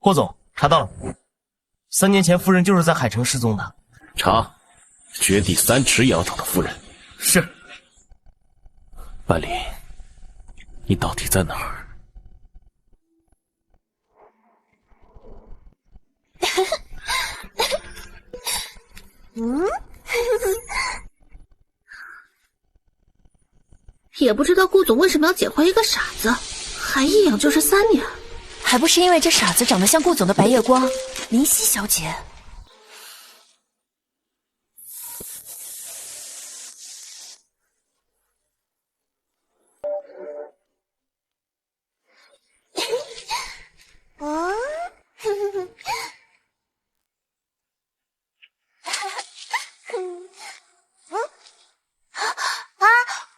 霍总，查到了，3年前夫人就是在海城失踪的。查，掘地3尺也要找到夫人。是。白灵，你到底在哪儿？也不知道顾总为什么要捡回一个傻子，还一养就是3年，还不是因为这傻子长得像顾总的白月光，林夕小姐。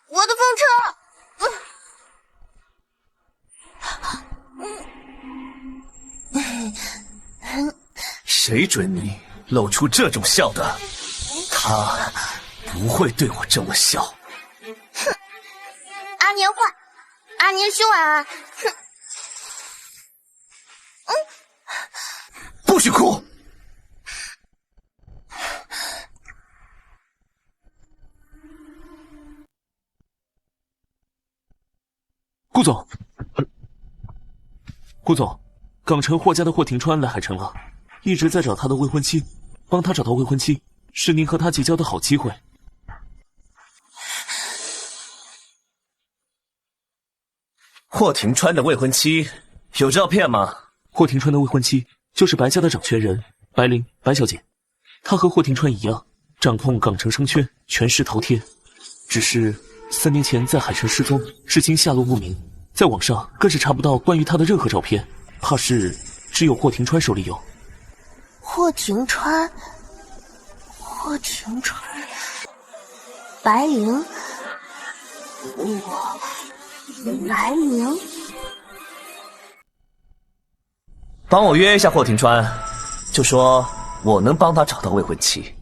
我的风车！谁准你露出这种笑的？他不会对我这么笑。哼，阿年坏，阿年凶啊！哼，不许哭！顾总，顾总，港城霍家的霍廷川来海城了，一直在找他的未婚妻，帮他找到未婚妻，是您和他结交的好机会。霍廷川的未婚妻有照片吗？霍廷川的未婚妻就是白家的掌权人白灵，白小姐，她和霍廷川一样，掌控港城商圈，权势滔天，只是3年前在海城失踪，至今下落不明，在网上更是查不到关于他的任何照片，怕是只有霍廷川手里有。霍廷川，白灵，白灵，帮我约一下霍廷川，就说我能帮他找到未婚妻，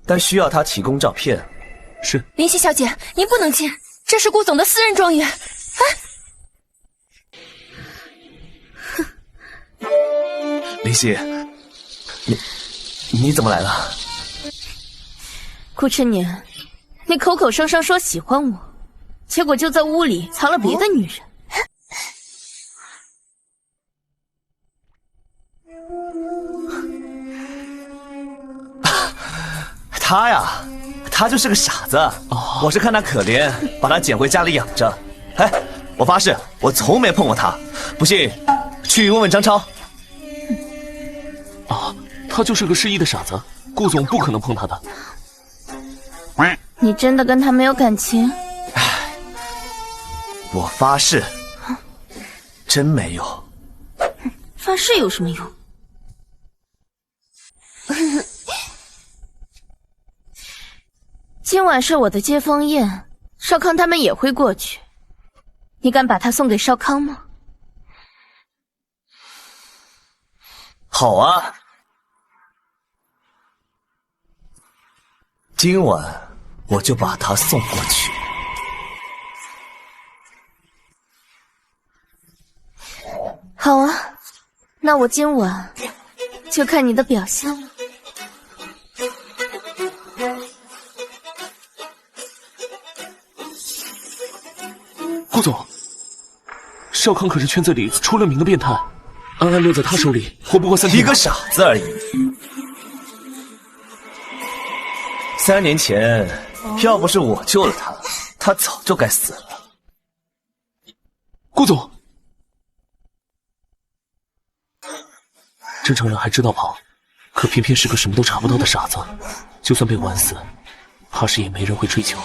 但需要他提供照片。是。林夕小姐，您不能进，这是顾总的私人庄园。林夕，你怎么来了？顾春年，你口口声声说喜欢我，结果就在屋里藏了别的女人。他呀，他就是个傻子。我是看他可怜，把他捡回家里养着。哎，我发誓，我从没碰过他。不信，去问问张超。他就是个失忆的傻子，顾总不可能碰他的。你真的跟他没有感情？我发誓，真没有。发誓有什么用？今晚是我的接风宴，少康他们也会过去，你敢把他送给少康吗？好啊，今晚我就把他送过去。好啊，那我今晚就看你的表现了。顾总，少康可是圈子里出了名的变态，安安落在他手里，活不过3天。一个傻子而已。3年前，要不是我救了他，他早就该死了。顾总，正常人还知道跑，可偏偏是个什么都查不到的傻子，就算被玩死，怕是也没人会追究。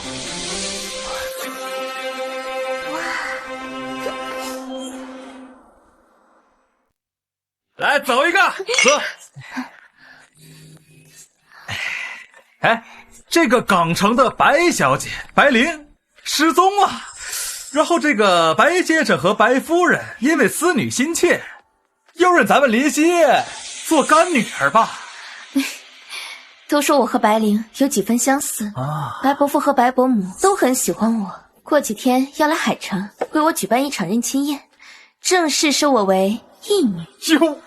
来，走一个，喝。哎，这个港城的白小姐白灵失踪了，然后这个白先生和白夫人因为思女心切，又认咱们林夕做干女儿吧。都说我和白灵有几分相似啊，白伯父和白伯母都很喜欢我，过几天要来海城为我举办一场认亲宴，正式收我为一女。哟，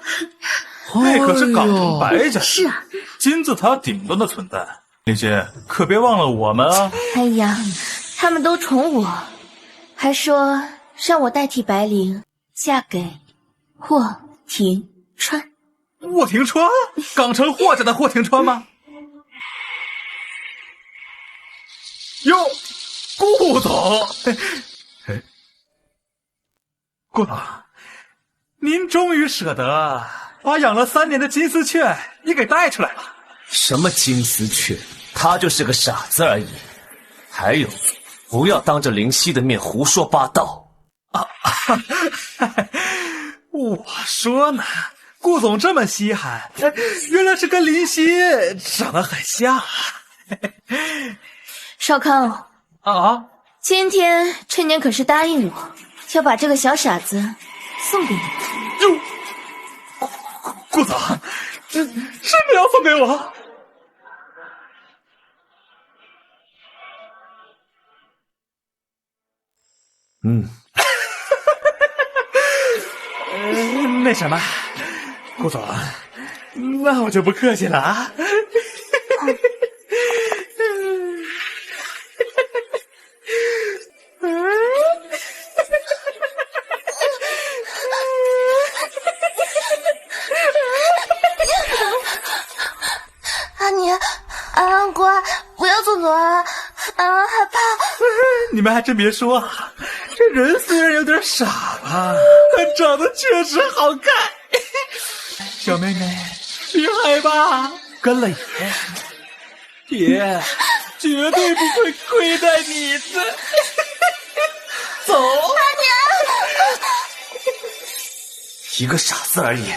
那可是港城白家，是啊，金字塔顶端的存在。丽姐，可别忘了我们啊！哎呀，他们都宠我，还说让我代替白灵嫁给霍廷川。霍廷川，港城霍家的霍廷川吗？哟，顾总，顾总，您终于舍得把养了3年的金丝雀也给带出来了。什么金丝雀，他就是个傻子而已。还有，不要当着林夕的面胡说八道啊！我说呢，顾总这么稀罕，原来是跟林夕长得很像啊。少康啊，今天趁年可是答应我要把这个小傻子送给你。哟，顾总，真的要送给我？那什么，顾总，那我就不客气了啊。阿年，安安乖，不要走走啊，安安害怕。你们还真别说，这人虽然有点傻吧，但长得确实好看。小妹妹，别害怕，跟了爷，爷绝对不会亏待你的。走，阿年，一个傻子而已，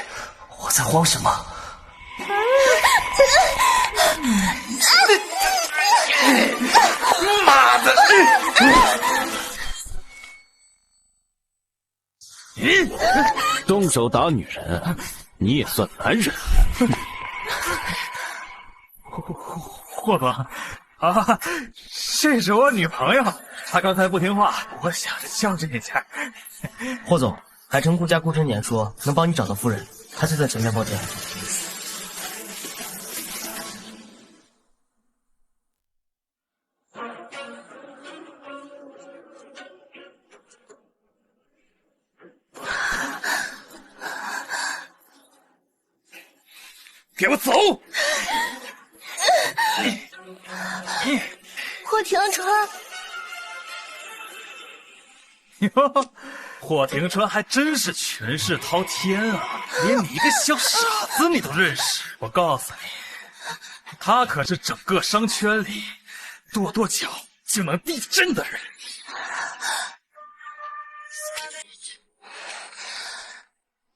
我在慌什么？妈的！动手打女人，你也算男人？霍总啊，这是我女朋友，她刚才不听话，我想着教训一下。霍总，海城顾家顾真年说能帮你找到夫人，她就在前面包间。给我走！霍廷川，哟，霍廷川还真是权势滔天啊！连你一个小傻子你都认识。我告诉你，他可是整个商圈里跺跺脚就能地震的人。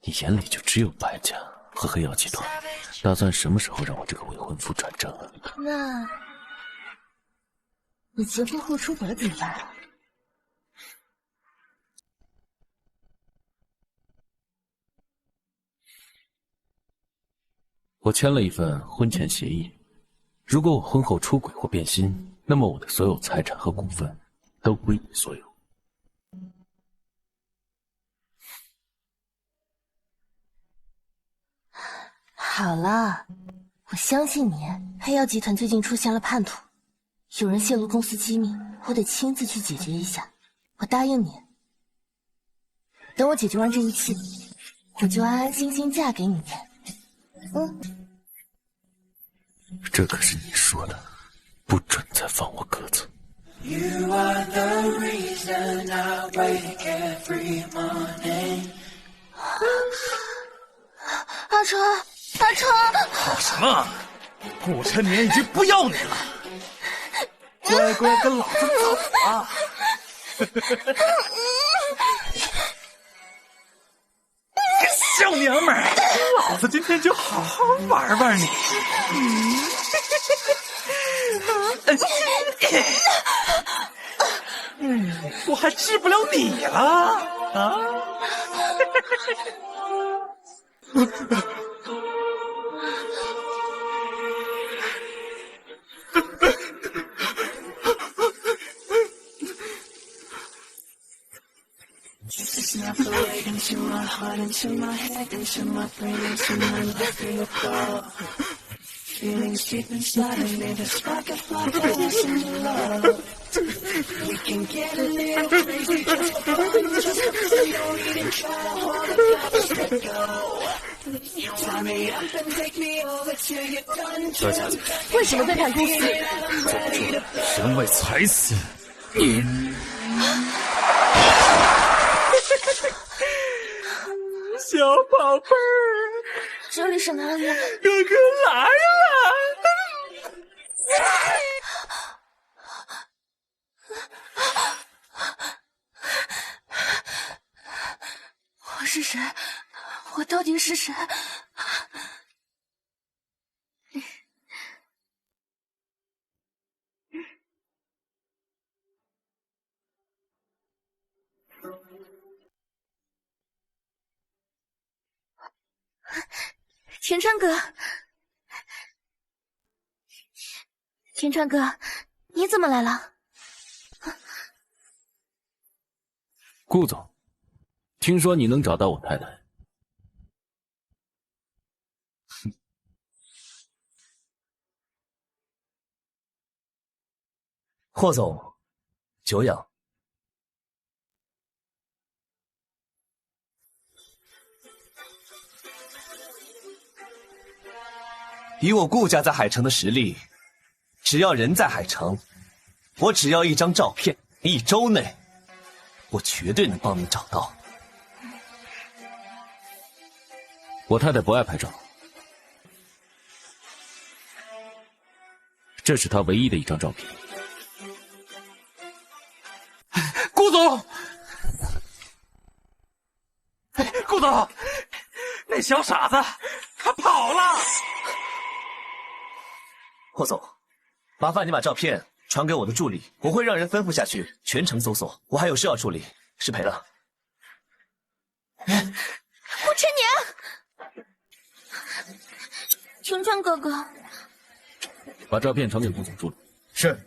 你眼里就只有白家和黑曜集团，打算什么时候让我这个未婚夫转正啊？那你结婚后出轨了怎么办？我签了一份婚前协议，如果我婚后出轨或变心，那么我的所有财产和股份都归你所有。好了，我相信你。黑曜集团最近出现了叛徒，有人泄露公司机密，我得亲自去解决一下。我答应你，等我解决完这一切，我就安安心心嫁给你。这可是你说的，不准再放我鸽子。You are the reason I wake every morning. 阿成，阿成，好什么？顾晨年已经不要你了，乖乖跟老子走啊！小娘们儿，老子今天就好好玩玩你。我还治不了你了啊！It's not the way that you are. heart into my head, into my brain, into my life, feel it flow. Feelings deep inside of me, the spark of my past and love. We can get a little crazy just for fun, just for free. Don't even try to hold it back, just let go. Tie me up and take me over till you're done. 小姐姐，为什么背叛公司？身为财死你。小宝贝儿，这里是哪里？哥哥来了！我是谁？我到底是谁？田川哥，田川哥，你怎么来了？顾总，听说你能找到我太太。霍总，久仰。以我顾家在海城的实力，只要人在海城，我只要一张照片，1周内，我绝对能帮你找到。我太太不爱拍照，这是她唯一的一张照片。顾总，顾总，那小傻子他跑了。霍总，麻烦你把照片传给我的助理，我会让人吩咐下去，全程搜索。我还有事要处理，失陪了。顾晨年，田川哥哥，把照片传给顾总助理。是。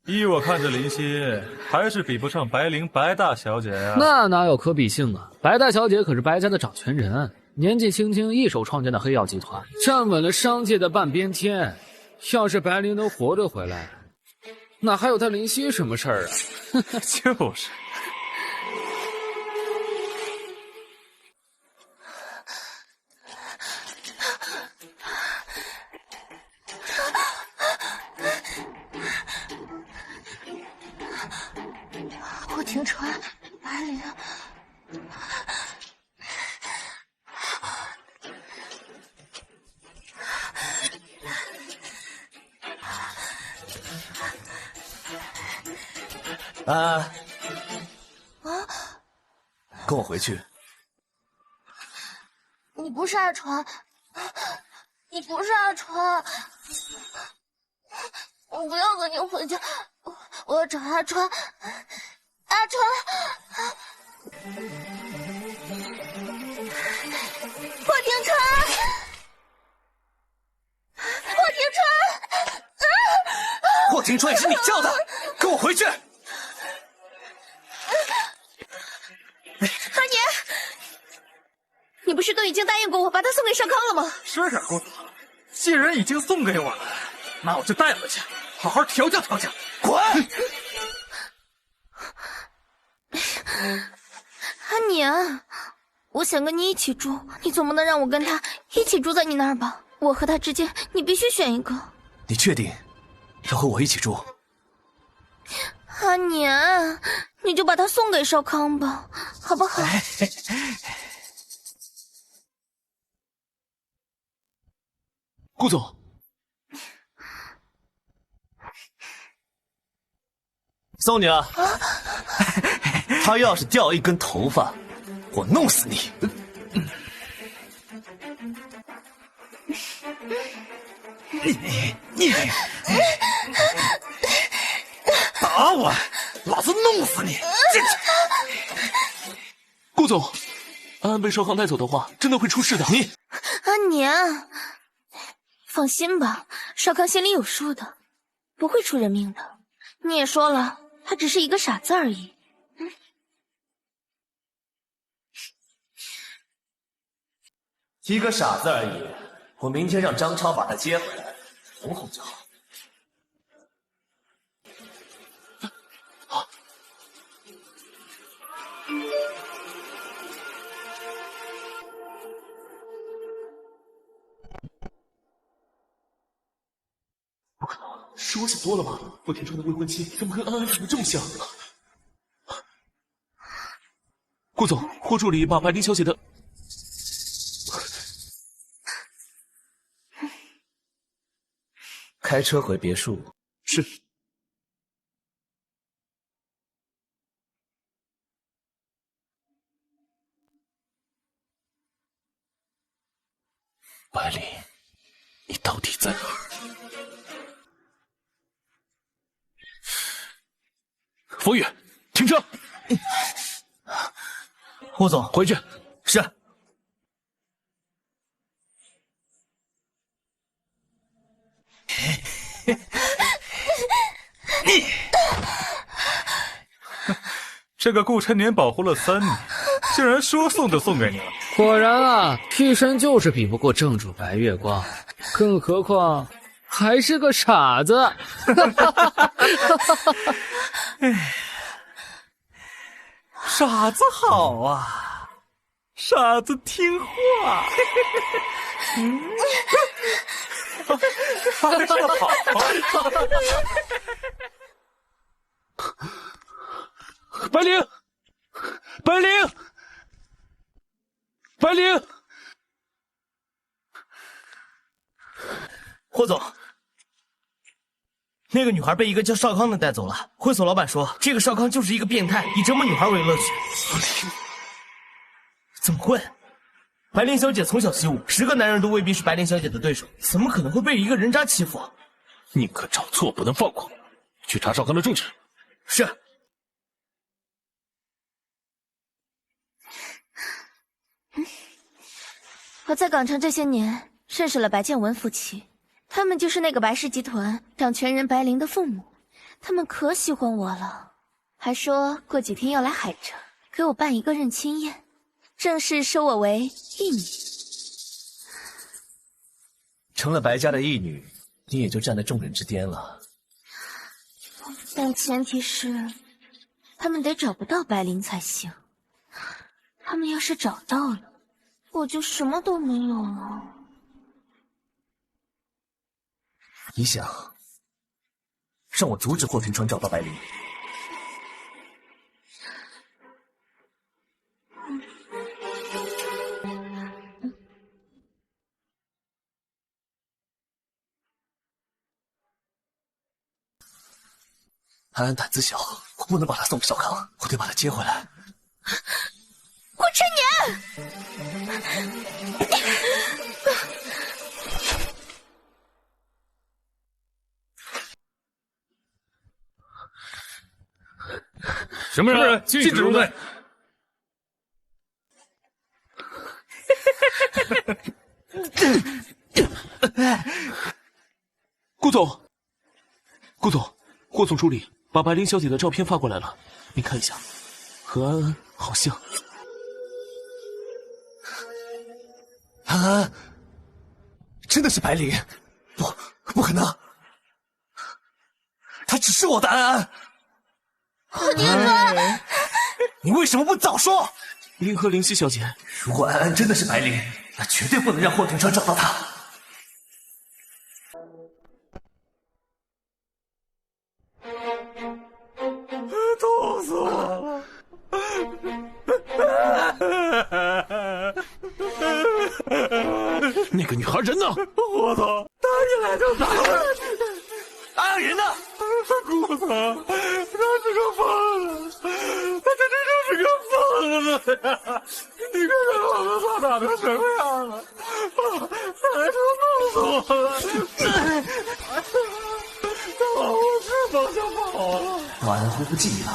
依我看，这林夕还是比不上白灵白大小姐呀。那哪有可比性啊！白大小姐可是白家的掌权人，年纪轻轻一手创建的黑药集团，站稳了商界的半边天。要是白灵能活着回来，哪还有他林夕什么事儿啊？就是。停船，白灵。跟我回去。你不是阿传，你不是阿传，我不要跟你回家，我要找阿传。阿传，霍廷川，霍廷川，霍廷川也是你叫的，跟我回去。阿年，你不是都已经答应过我把他送给少康了吗？是啊，公子，既然已经送给我了，那我就带回去，好好调教调教。滚！阿年，我想跟你一起住，你总不能让我跟他一起住在你那儿吧？我和他之间，你必须选一个。你确定要和我一起住？阿年，你就把他送给少康吧，好不好？顾总，送你了。他要是掉一根头发，我弄死你！你打我，老子弄死你！进去。顾总，安安被少康带走的话，真的会出事的。阿年，放心吧，少康心里有数的。不会出人命的。你也说了，他只是一个傻子而已。一个傻子而已，我明天让张超把他接回来，哄哄就好。不可能，是我想多了吧？霍天川的未婚妻怎么跟安安长得这么像？顾总，霍助理把白灵小姐的……开车回别墅。是。白灵，你到底在哪儿？风雨，停车！霍总，回去。是。这个顾琛年保护了3年，竟然说送就送给你了。果然啊，替身就是比不过正主白月光，更何况还是个傻子。傻子好啊，傻子听话。还是好。白灵，白灵，白灵！霍总，那个女孩被一个叫少康的带走了。会所老板说，这个少康就是一个变态，以折磨女孩为乐趣。怎么会？白灵小姐从小习武，10个男人都未必是白灵小姐的对手，怎么可能会被一个人渣欺负？宁可找错，不能放过。去查少康的住址。是。我在港城这些年，认识了白建文夫妻，他们就是那个白氏集团掌权人白灵的父母。他们可喜欢我了，还说过几天要来海城给我办一个认亲宴，正式收我为义女。成了白家的义女，你也就站在众人之巅了。但前提是，他们得找不到白灵才行。他们要是找到了，我就什么都没有了。你想让我阻止霍天川找到白灵？安安胆子小，我不能把他送给少康，我得把他接回来。顾琛年！什么人？禁止入内。顾总，顾总，霍总助理把白灵小姐的照片发过来了，您看一下，和安安好像。安安，真的是白灵？不可能，她只是我的安安。霍天川，你为什么不早说？林和灵犀小姐，如果安安真的是白灵，那绝对不能让霍天川找到她。痛死我了！那个女孩人呢？霍总，他一来就打我。安安人呢？顾总，他是个疯子，他这真就是个疯子呀！你看看我们仨打成什么样了？还说弄死我了！他往我这方向跑了。我安安恢复记忆了。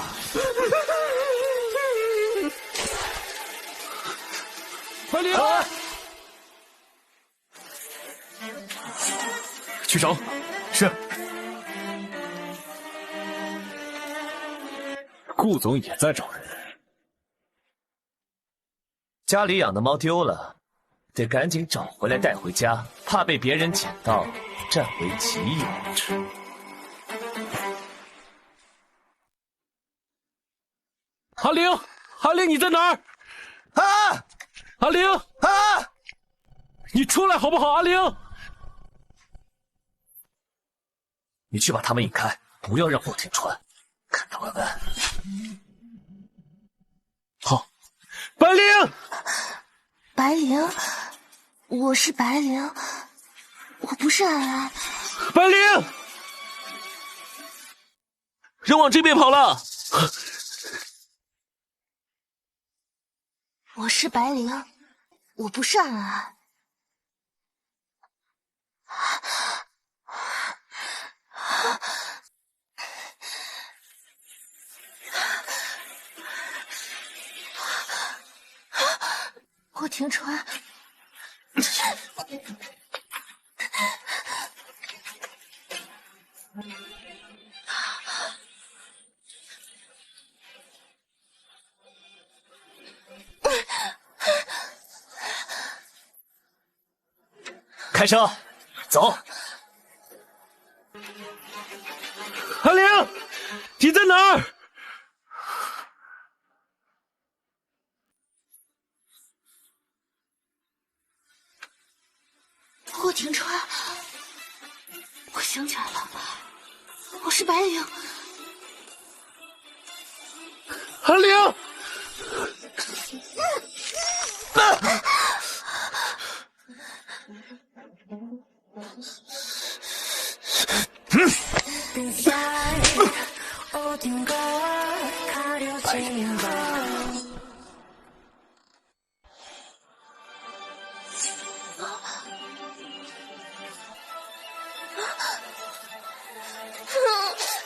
白灵，去找。是。顾总也在找人。家里养的猫丢了，得赶紧找回来带回家，怕被别人捡到，占为己有。阿玲，阿玲，你在哪儿？啊！阿玲啊！你出来好不好？阿玲，你去把他们引开，不要让霍天川看到安安。好，白灵，白灵，我是白灵，我不是安安。白灵，人往这边跑了。我是白灵，我不是安安。霍廷川，开车，走。阿玲，你在哪儿？霍廷川，我想起来了，我是白灵。阿玲，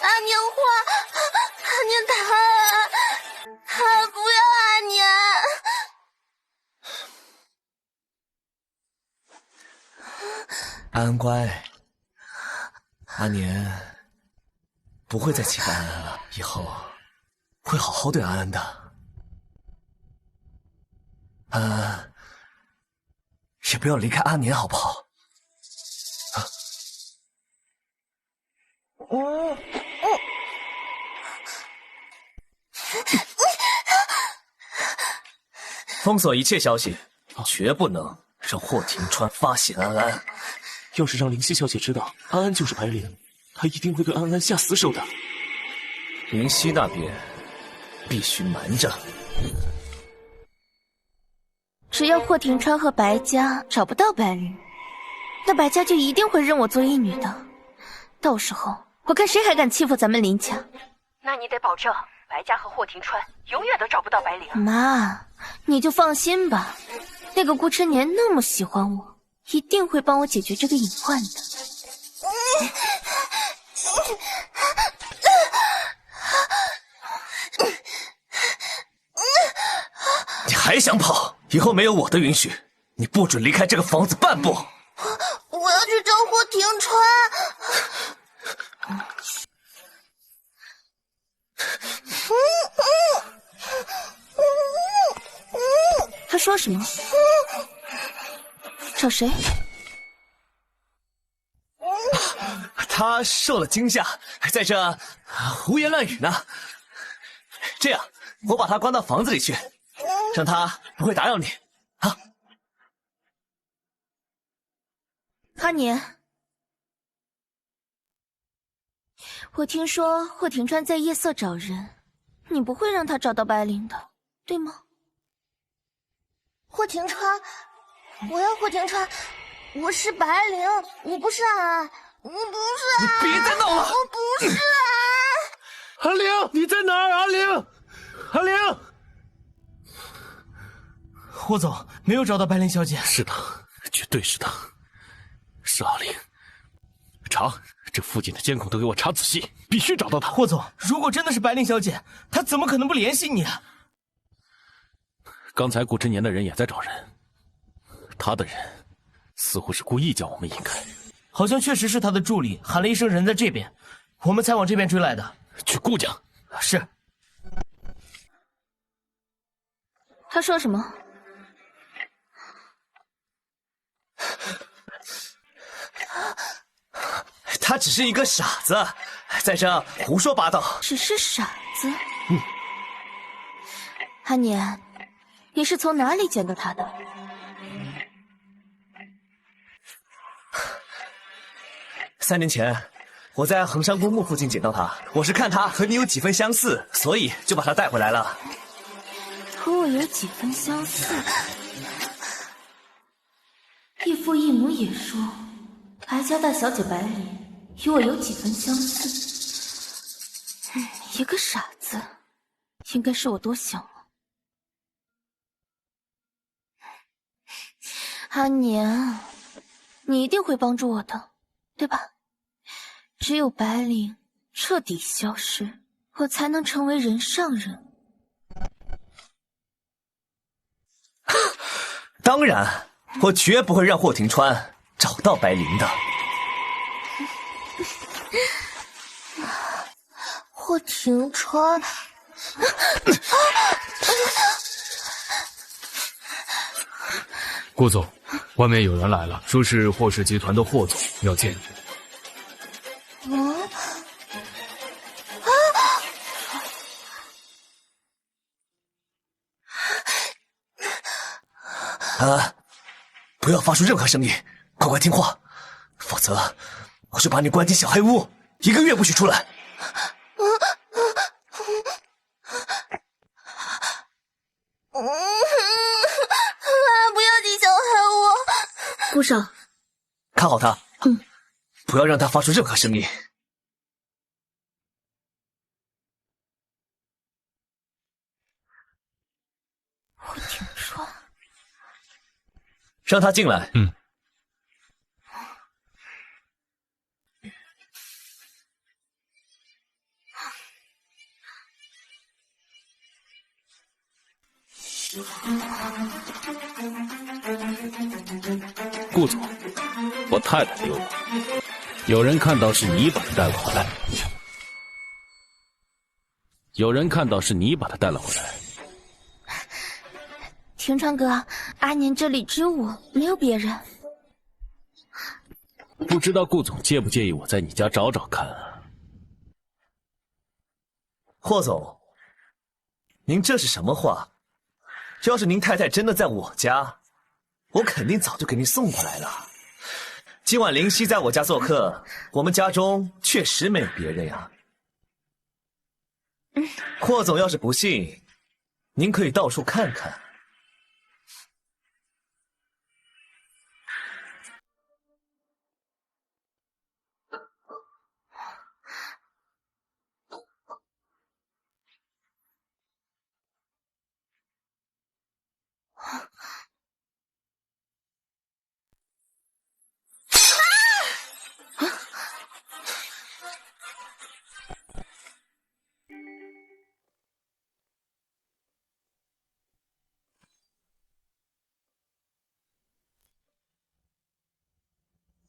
阿年话，阿年他，不要阿年。安安乖，阿年不会再欺负安安了，以后会好好对安安的。安安也不要离开阿年，好不好？封锁一切消息，绝不能让霍廷川发现安安。要是让灵犀小姐知道安安就是白灵，她一定会对安安下死手的。灵犀那边必须瞒着。只要霍廷川和白家找不到白灵，那白家就一定会认我做义女的。到时候我看谁还敢欺负咱们林家。那你得保证白家和霍廷川永远都找不到白灵。妈，你就放心吧，那个顾之年那么喜欢我，一定会帮我解决这个隐患的。你还想跑？以后没有我的允许，你不准离开这个房子半步。我要去找霍廷川。他说什么？找谁？他受了惊吓，在这胡言乱语呢。这样，我把他关到房子里去，让他不会打扰你啊。阿年，我听说霍廷川在夜色找人，你不会让他找到白灵的，对吗？霍廷川，我要霍廷川，我是白灵，我不是安安，我不是安安，你别再闹了，我不是安安。阿玲，你在哪儿？阿玲，阿玲，霍总没有找到白灵小姐。是的，绝对是的，是阿玲。查，这附近的监控都给我查仔细，必须找到她。霍总，如果真的是白灵小姐，她怎么可能不联系你啊？刚才顾之年的人也在找人，他的人似乎是故意将我们引开。好像确实是他的助理喊了一声人在这边，我们才往这边追来的。去顾家。是。他说什么？他只是一个傻子，在这胡说八道。只是傻子。阿年，你是从哪里捡到他的？3年前，我在衡山公墓附近捡到他，我是看他和你有几分相似，所以就把他带回来了。和我有几分相似？异父异母也说，白家大小姐白灵与我有几分相似。一个傻子，应该是我多想了。阿年，你一定会帮助我的，对吧？只有白灵彻底消失，我才能成为人上人。当然，我绝不会让霍廷川找到白灵的。霍廷川，顾总，外面有人来了，说是霍氏集团的霍总要见你。不要发出任何声音，乖乖听话，否则我就把你关进小黑屋，1个月不许出来。不要进小黑屋。顾少，看好他，不要让他发出任何声音。霍廷川，让他进来。顾总，我太太丢了，有人看到是你把她带了回来。有人看到是你把她带了回来。廷川哥，阿年这里只有我，没有别人。不知道顾总介不介意我在你家找找看啊？霍总，您这是什么话？要是您太太真的在我家，我肯定早就给您送过来了。今晚灵犀在我家做客，我们家中确实没有别人呀。霍总要是不信，您可以到处看看。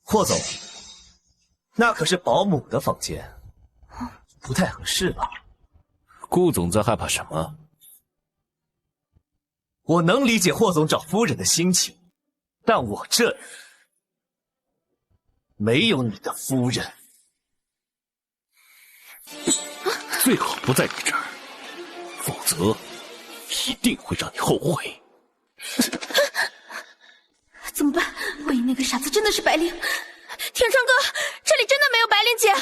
霍总，那可是保姆的房间，不太合适吧？顾总在害怕什么？我能理解霍总找夫人的心情，但我这里没有你的夫人。最好不在你这儿，否则一定会让你后悔。怎么办？万一那个傻子真的是白灵？天川哥，这里真的没有白灵姐。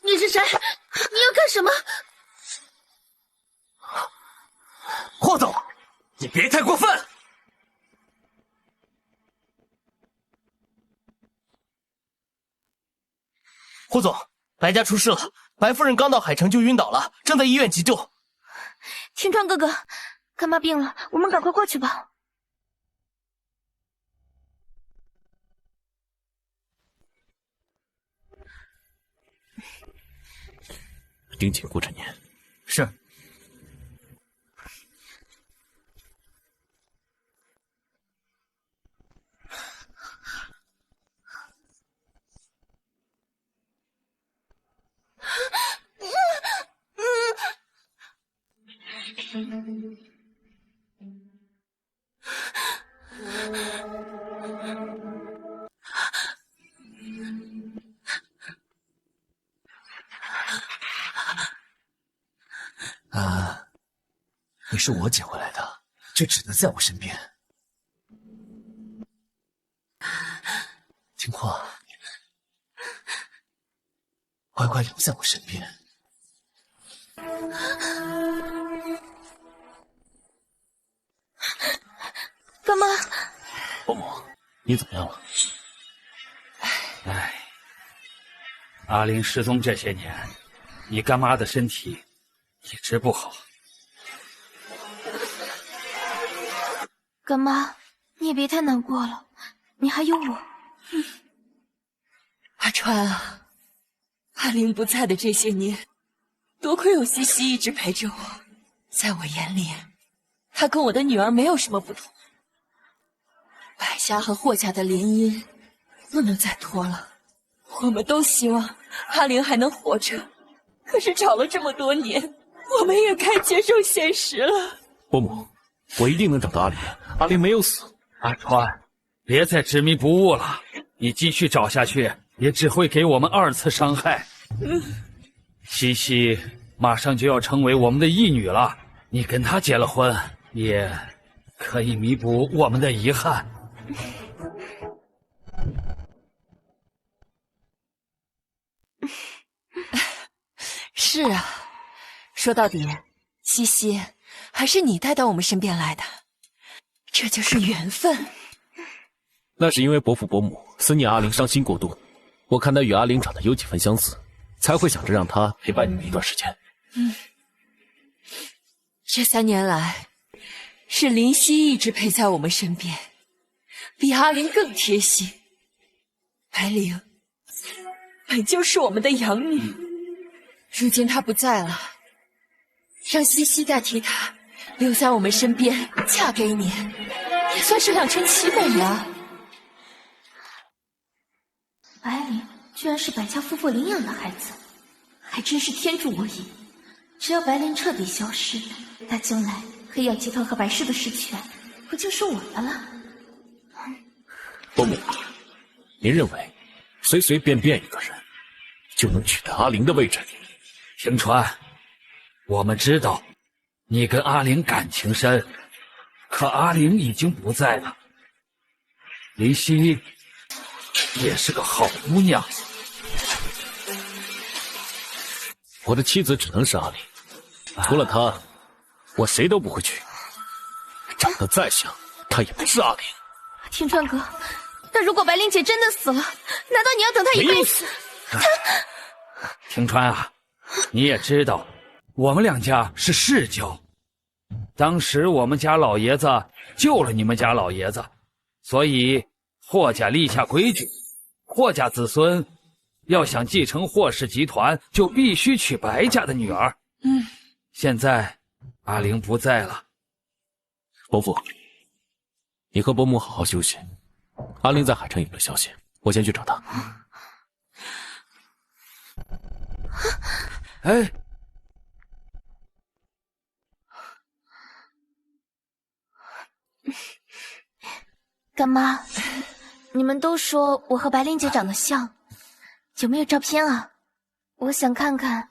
你是谁？你要干什么？霍总，你别太过分！霍总，白家出事了，白夫人刚到海城就晕倒了，正在医院急救。天川哥哥，干妈病了，我们赶快过去吧。盯紧顾晨年。是。你是我捡回来的，就只能在我身边。听话，乖乖留在我身边。干妈，伯母，你怎么样了？哎，阿玲失踪这些年，你干妈的身体一直不好。干妈，你也别太难过了，你还有我。阿川啊，阿玲不在的这些年，多亏有西西一直陪着我，在我眼里，她跟我的女儿没有什么不同。白家和霍家的联姻不能再拖了，我们都希望阿玲还能活着，可是吵了这么多年，我们也该接受现实了。伯母，我一定能找到阿玲的，阿玲没有死。阿川，别再执迷不悟了，你继续找下去，也只会给我们2次伤害。西西马上就要成为我们的义女了，你跟她结了婚，也可以弥补我们的遗憾。是啊，说到底，西西还是你带到我们身边来的，这就是缘分。那是因为伯父伯母思念阿玲伤心过度，我看她与阿玲长得有几分相似，才会想着让她陪伴你们一段时间。这3年来，是林夕一直陪在我们身边，比阿玲更贴心。白灵本就是我们的养女，如今她不在了，让西西代替她留在我们身边，嫁给你，也算是2全其美呀。白灵居然是白家夫妇领养的孩子，还真是天助我也。只要白灵彻底消失，那将来黑曜集团和白氏的实权不就是我的了？伯母，您认为随随便便一个人就能取代阿玲的位置？平川，我们知道你跟阿玲感情深，可阿玲已经不在了。林夕也是个好姑娘，我的妻子只能是阿玲，除了她，我谁都不会娶。长得再像，她也不是阿玲。天川哥，但如果白灵姐真的死了，难道你要等她一辈子？平川啊，你也知道，我们2家是世交。当时我们家老爷子救了你们家老爷子，所以霍家立下规矩，霍家子孙要想继承霍氏集团，就必须娶白家的女儿。现在阿玲不在了，伯父，你和伯母好好休息。阿玲在海城有了消息，我先去找她。哎，干妈，你们都说我和白灵姐长得像，有没有照片啊？我想看看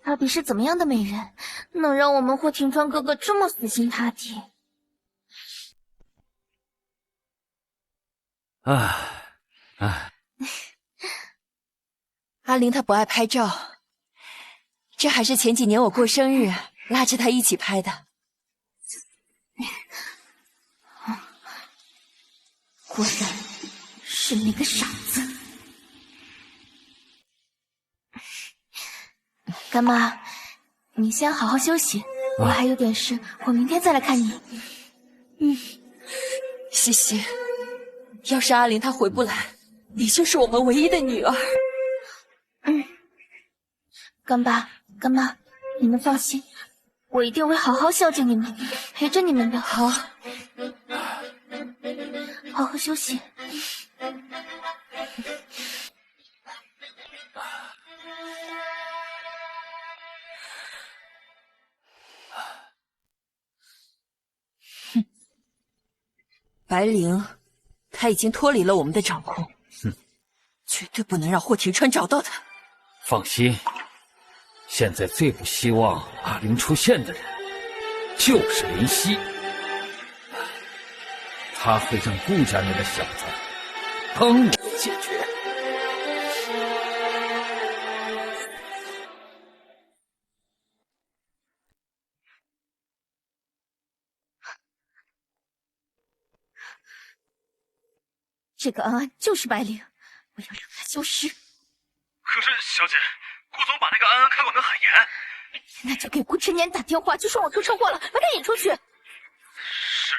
到底是怎么样的美人，能让我们霍廷川哥哥这么死心塌地。阿玲她不爱拍照，这还是前几年我过生日拉着她一起拍的。果然是那个傻子。干妈，你先好好休息，我还有点事，我明天再来看你。西西，要是阿玲她回不来，你就是我们唯一的女儿。干爸干妈，你们放心，我一定会好好孝敬你们，陪着你们的。好，好好休息。白灵，她已经脱离了我们的掌控，绝对不能让霍廷川找到她。放心，现在最不希望阿玲出现的人，就是林夕。他会让顾家那个小子帮我解决。这个安安就是白灵，我要让他消失。可是小姐，顾总把那个安安看管得很严。那就给顾晨年打电话，就说我出车祸了，把他引出去。是。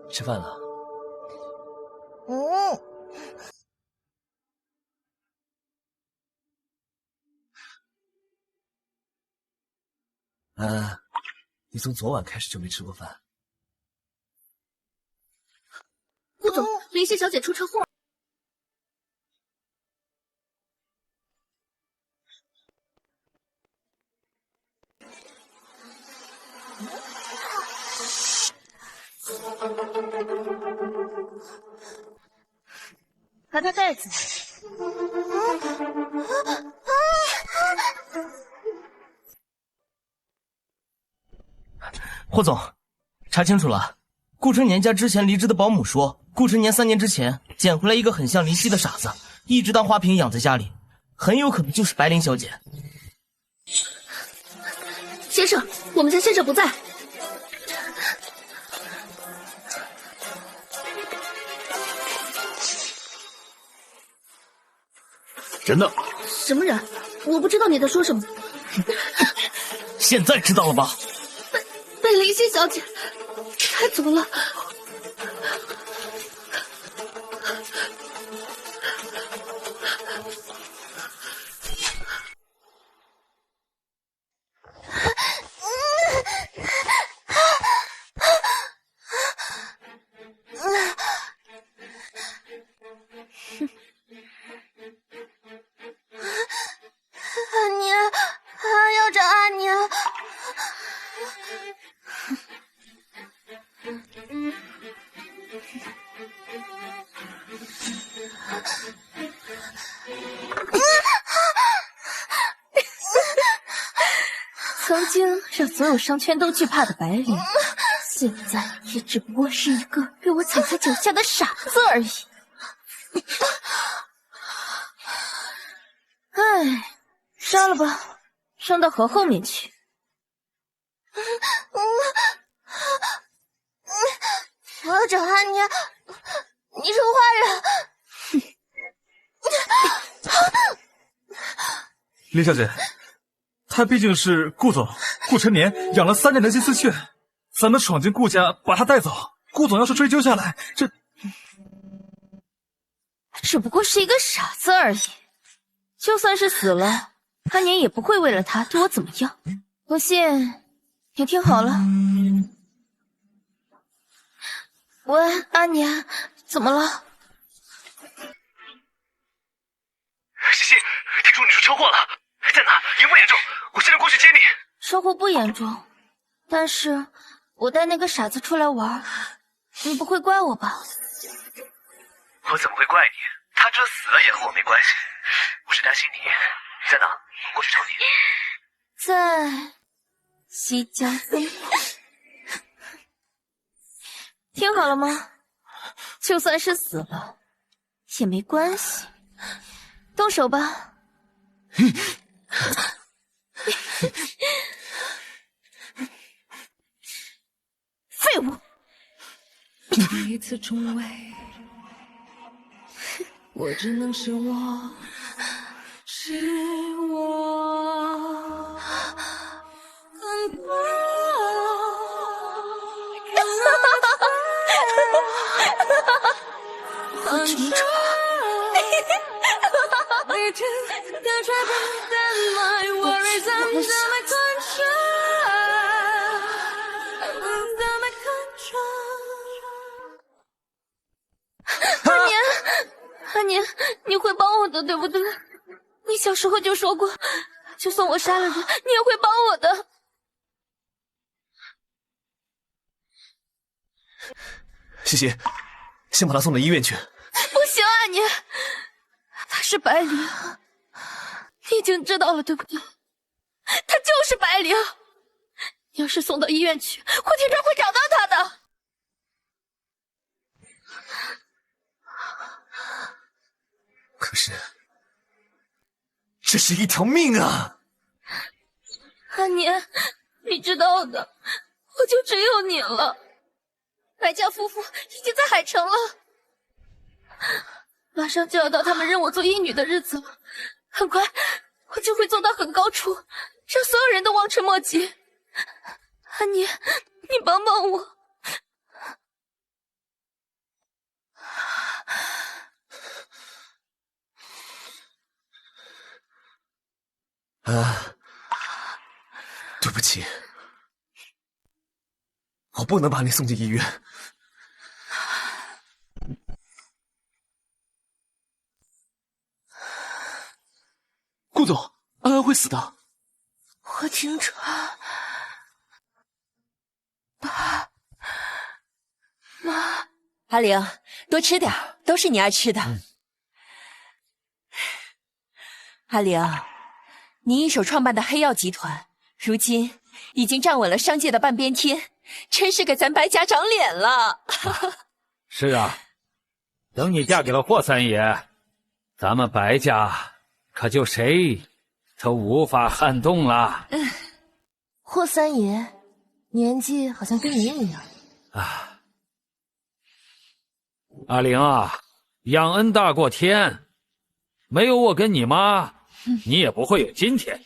吃饭了。你从昨晚开始就没吃过饭。顾总，林夕小姐出车祸。把他带走。霍总，查清楚了，顾春年家之前离职的保姆说，顾春年3年之前捡回来一个很像林夕的傻子，一直当花瓶养在家里，很有可能就是白灵小姐。先生，我们家先生不在。人呢？什么人？我不知道你在说什么。现在知道了吧？被林夕小姐带走了。安妮，要找安妮。曾经让所有商圈都惧怕的白灵，现在也只不过是一个被我踩在脚下的傻子而已。唉，杀了吧，伤到河后面去。我要找安妮，你是坏人。林小姐，他毕竟是顾总顾晨年养了3年的金丝雀，咱们闯进顾家把他带走，顾总要是追究下来，这只不过是一个傻子而已。就算是死了，安年也不会为了他对我怎么样。不信，你听好了。喂，安年，怎么了？西西，听说你出车祸了，在哪？严不严重？我现在过去接你。车祸不严重，但是我带那个傻子出来玩，你不会怪我吧？我怎么会怪你？他这死了也和我没关系。我是担心你，你在哪？我过去找你。在西郊分铺。听好了吗？就算是死了也没关系，动手吧。废物！第一次重围，我只能是我，是我更多。我真丑。安你会帮我的，对不对？你小时候就说过，就算我杀了人，你也会帮我的。西西，先把他送到医院去。不行啊你，他是白灵，你已经知道了对不对？他就是白灵，你要是送到医院去，霍天川会找到他的。可是，这是一条命啊！阿年，你知道的，我就只有你了。白家夫妇已经在海城了，马上就要到他们认我做义女的日子了。很快，我就会做到很高处，让所有人都望尘莫及。阿年，你帮帮我。对不起，我不能把你送进医院。顾总，安安会死的。霍庭川，妈，阿玲，多吃点，都是你爱吃的。阿玲，你一手创办的黑药集团，如今已经站稳了商界的半边天，真是给咱白家长脸了。是啊，等你嫁给了霍三爷，咱们白家可就谁都无法撼动了。霍三爷年纪好像跟您一样。啊，阿玲啊，养恩大过天，没有我跟你妈，你也不会有今天。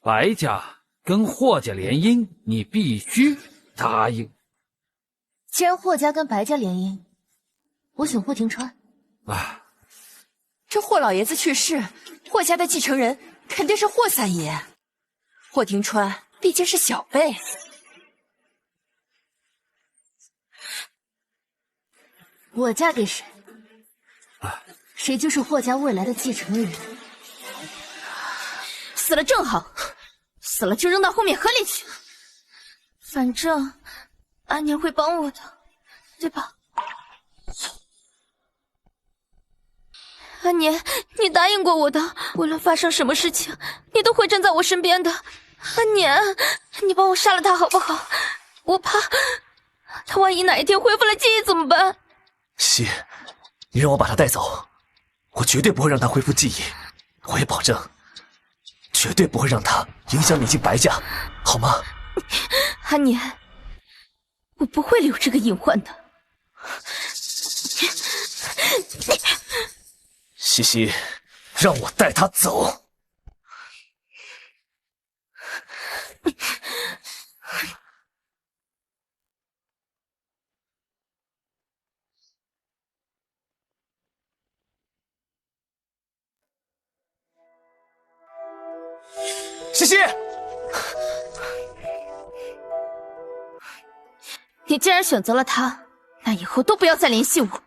白家跟霍家联姻，你必须答应。既然霍家跟白家联姻，我选霍庭川。啊，这霍老爷子去世，霍家的继承人肯定是霍三爷。霍庭川毕竟是小辈。我嫁给谁，谁就是霍家未来的继承人。死了正好，死了就扔到后面河里去。反正阿年会帮我的，对吧？阿年，你答应过我的，无论发生什么事情，你都会站在我身边的。阿年，你帮我杀了他好不好？我怕他万一哪一天恢复了记忆怎么办？西，你让我把他带走，我绝对不会让他恢复记忆，我也保证，绝对不会让他影响你进白家，好吗？阿年，我不会留这个隐患的。西西，让我带他走。西西，你既然选择了他，那以后都不要再联系我。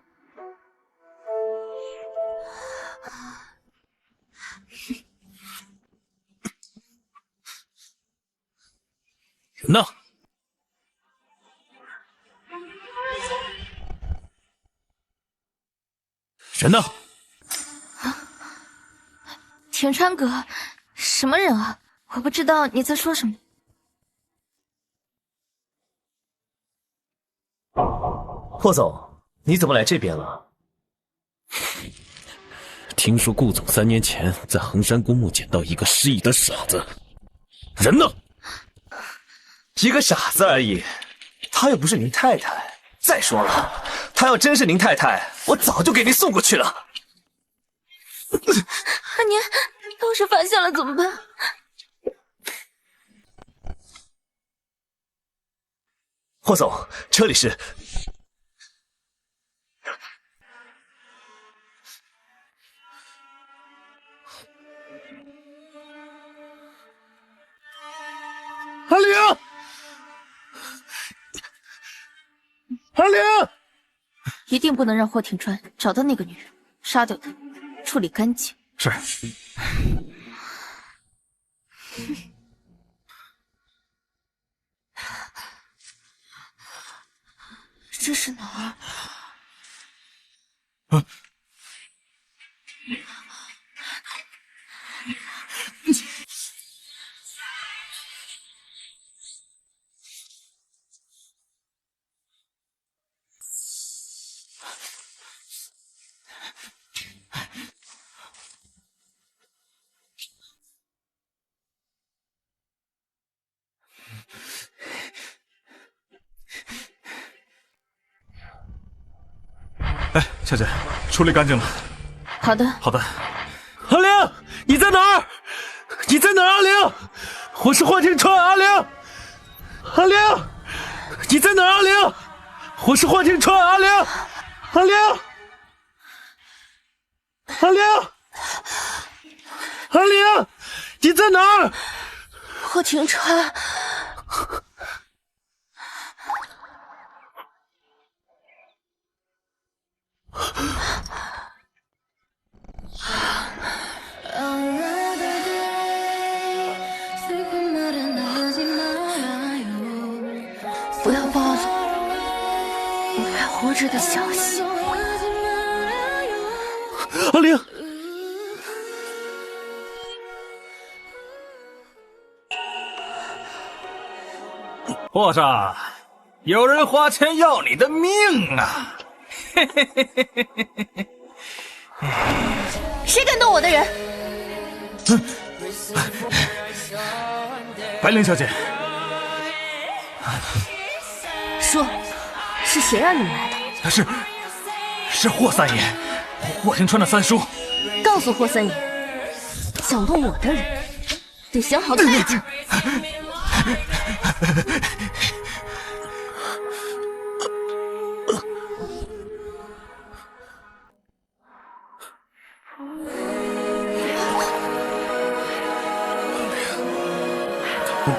人呢？人呢？庭川哥，什么人啊？我不知道你在说什么。霍总，你怎么来这边了？听说顾总3年前在衡山公墓捡到一个失忆的傻子，人呢？一个傻子而已，他又不是您太太。再说了，他要真是您太太，我早就给您送过去了。阿年，要是发现了怎么办？霍总，这里是……阿玲，阿玲，一定不能让霍庭川找到那个女人。杀掉他，处理干净。是。这是哪儿？哎，小姐，处理干净了。好的，好的。阿玲，你在哪儿？你在哪儿？阿玲，我是霍廷川。阿玲，阿玲，你在哪儿？阿玲，我是霍廷川。阿玲，阿玲，阿玲，阿玲，你在哪儿？霍廷川。不要暴露我还活着的消息。阿玲，霍少，有人花钱要你的命啊！嘿嘿嘿嘿嘿嘿嘿。谁敢动我的人？白灵小姐，说，是谁让你们来的？是霍三爷，霍廷川的三叔。告诉霍三爷，想动我的人，得想好代价。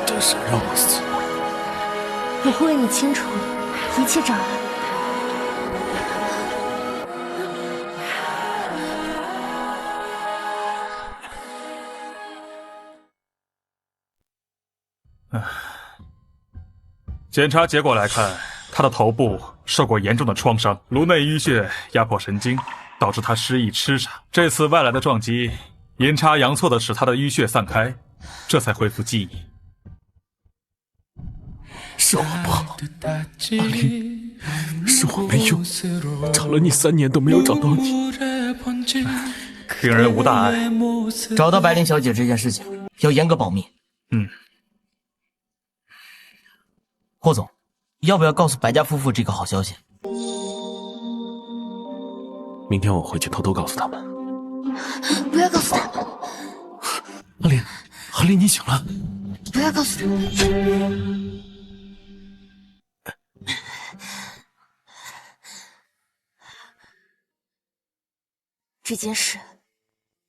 真想让我死！我会为你清除一切障碍。检查结果来看，他的头部受过严重的创伤，颅内淤血压迫神经，导致他失忆痴傻。这次外来的撞击，阴差阳错的使他的淤血散开，这才恢复记忆。是我不好，阿玲，是我没用，找了你3年都没有找到你。病人无大碍，找到白灵小姐这件事情要严格保密。霍总，要不要告诉白家夫妇这个好消息？明天我回去偷偷告诉他们。不要告诉他们。阿玲，阿玲，你醒了。不要告诉他们。这件事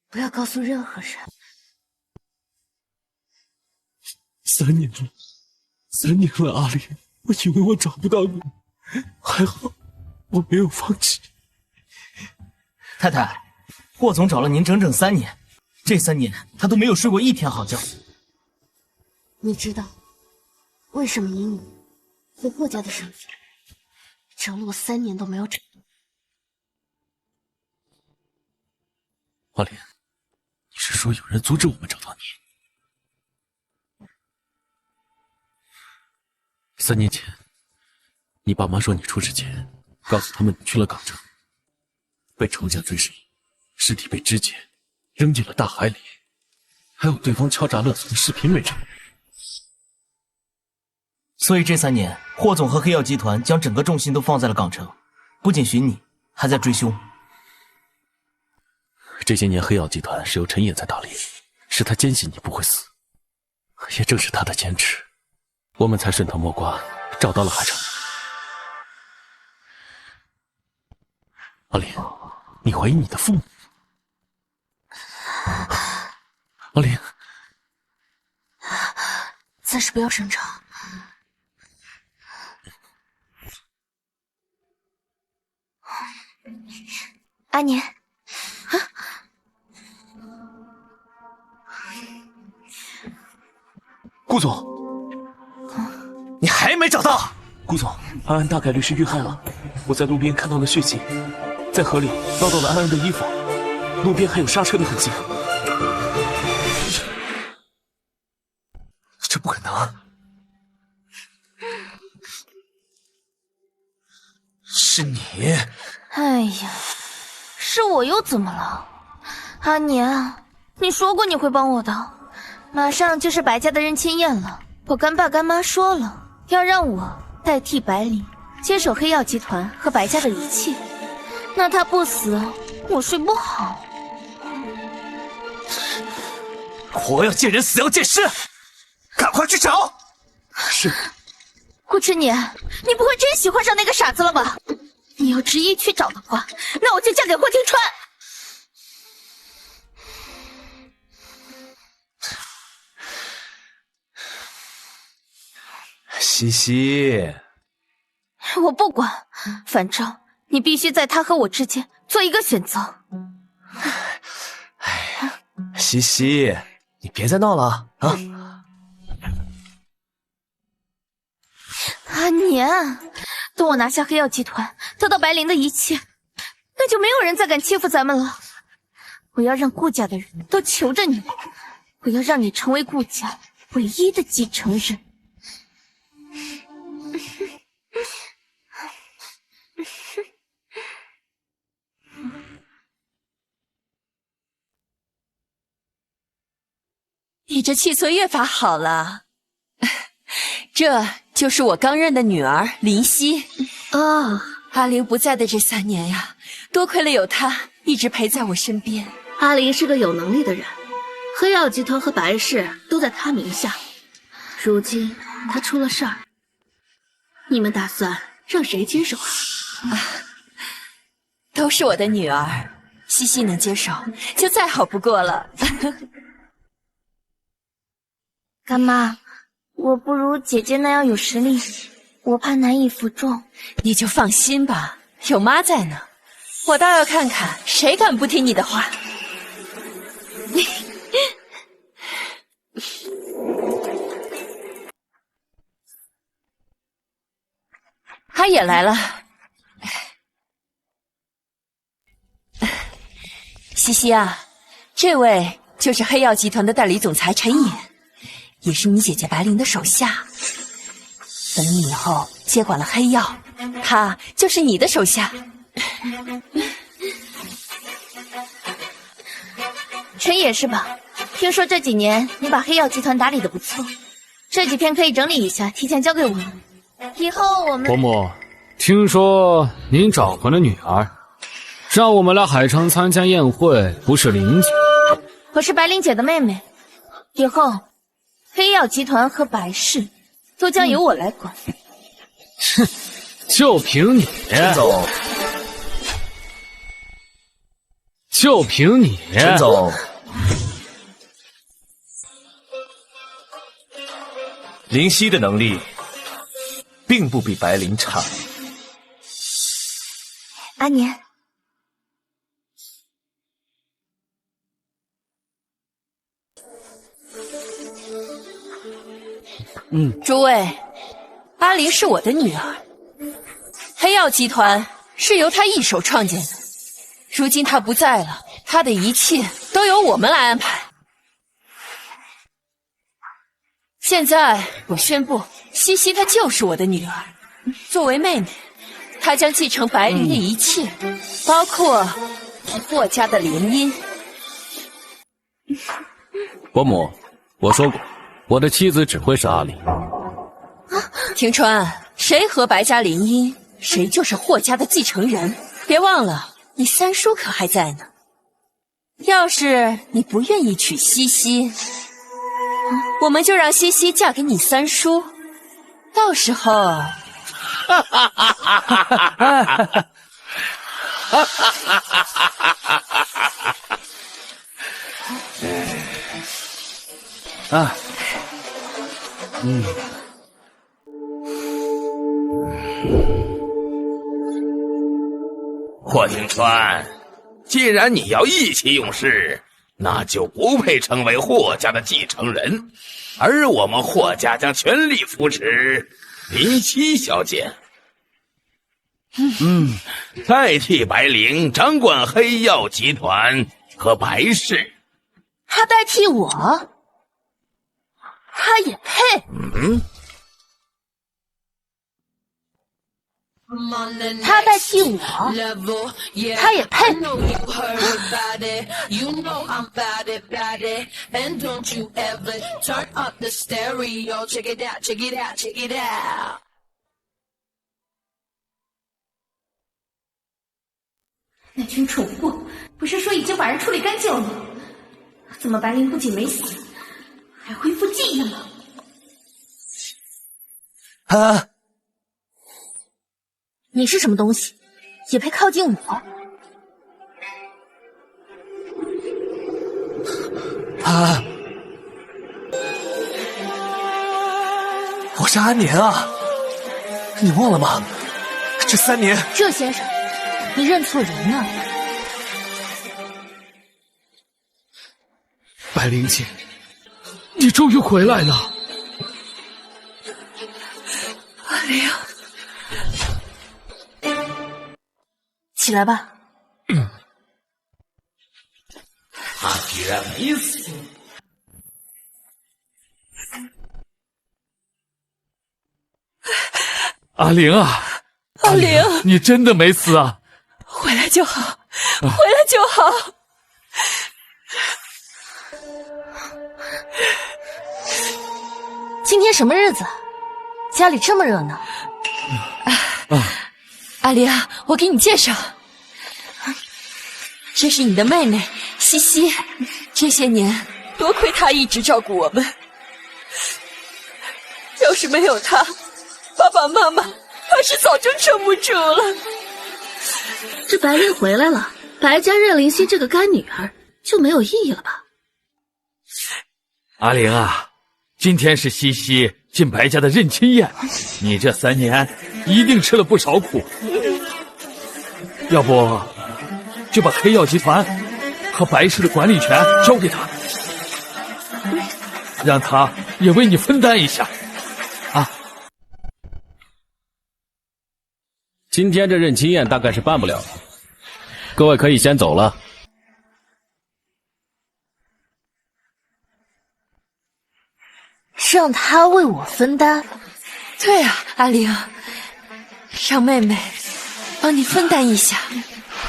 不要告诉任何人。3年了，3年了，阿玲，我以为我找不到你，还好我没有放弃。太太，霍总找了您整整3年，这3年他都没有睡过一天好觉。你知道为什么以你和霍家的身份，找了我3年都没有找到？阿玲，你是说有人阻止我们找到你？3年前，你爸妈说你出事前，告诉他们你去了港城，被仇家追杀，尸体被肢解，扔进了大海里，还有对方敲诈勒索的视频为证。所以这3年，霍总和黑药集团将整个重心都放在了港城，不仅寻你，还在追凶。这些年，黑药集团是由陈野在打理，是他坚信你不会死，也正是他的坚持，我们才顺藤摸瓜找到了海城。阿玲，你怀疑你的父母？阿玲，暂时不要声张。阿年，顾总，你还没找到？顾总，安安大概率是遇害了。我在路边看到了血迹，在河里捞到了安安的衣服，路边还有刹车的痕迹。这不可能！是你！哎呀，是我又怎么了？阿年，你说过你会帮我的，马上就是白家的认亲宴了。我干爸干妈说了，要让我代替白灵接手黑曜集团和白家的一切。那他不死，我睡不好。活要见人，死要见尸，赶快去找！是。顾春年，你不会真喜欢上那个傻子了吧？你要执意去找的话，那我就嫁给霍廷川。西西，我不管，反正你必须在他和我之间做一个选择。哎呀，西西，你别再闹了啊！阿年，等我拿下黑曜集团，得到白灵的一切，那就没有人再敢欺负咱们了。我要让顾家的人都求着你，我要让你成为顾家唯一的继承人。你这气色越发好了，这就是我刚认的女儿林夕。哦，阿玲不在的这3年呀，多亏了有她一直陪在我身边。阿玲是个有能力的人，黑曜集团和白氏都在她名下。如今她出了事儿，你们打算让谁接手啊？都是我的女儿，西西能接手就再好不过了。干妈，我不如姐姐那样有实力，我怕难以服众。你就放心吧，有妈在呢。我倒要看看谁敢不听你的话。他也来了。西西啊，这位就是黑曜集团的代理总裁陈野，也是你姐姐白灵的手下。等你以后接管了黑曜，他就是你的手下。陈野是吧？听说这几年你把黑曜集团打理得不错，这几篇可以整理一下，提前交给我。以后我们伯母，听说您找回了女儿，让我们来海城参加宴会，不是灵姐。我是白灵姐的妹妹，以后黑曜集团和白氏都将由我来管。哼，就凭你，陈总，就凭你，陈总，林夕的能力并不比白灵差。阿年，诸位，阿玲是我的女儿，黑曜集团是由她一手创建的，如今她不在了，她的一切都由我们来安排。现在我宣布，西西她就是我的女儿，作为妹妹，她将继承白灵的一切，包括霍家的联姻。伯母，我说过，我的妻子只会是阿玲。庭川，谁和白家联姻，谁就是霍家的继承人。别忘了，你三叔可还在呢。要是你不愿意娶西西，我们就让西西嫁给你三叔，到时候，霍廷川，既然你要意气用事，那就不配成为霍家的继承人，而我们霍家将全力扶持林夕小姐。代替白灵掌管黑曜集团和白氏。他代替我，他也配？他代替我，他也配？那群蠢货，不是说已经把人处理干净了吗？怎么白灵不仅没死，还恢复记忆了？啊！你是什么东西，也配靠近我？啊！我是阿年啊，你忘了吗？这3年，这先生，你认错人了。白灵姐，你终于回来了。阿灵，起来吧。他居然没死！阿灵啊，阿灵，你真的没死啊？回来就好，回来就好。今天什么日子？家里这么热闹。阿灵，我给你介绍，这是你的妹妹西西。这些年多亏她一直照顾我们，要是没有她，爸爸妈妈怕是早就撑不住了。这白灵回来了，白家认灵溪这个干女儿就没有意义了吧？阿灵啊，今天是西西进白家的认亲宴，你这3年一定吃了不少苦，要不就把黑曜集团和白氏的管理权交给他，让他也为你分担一下啊。今天这认亲宴大概是办不了了，各位可以先走了。让他为我分担？对啊，阿灵，让妹妹帮你分担一下，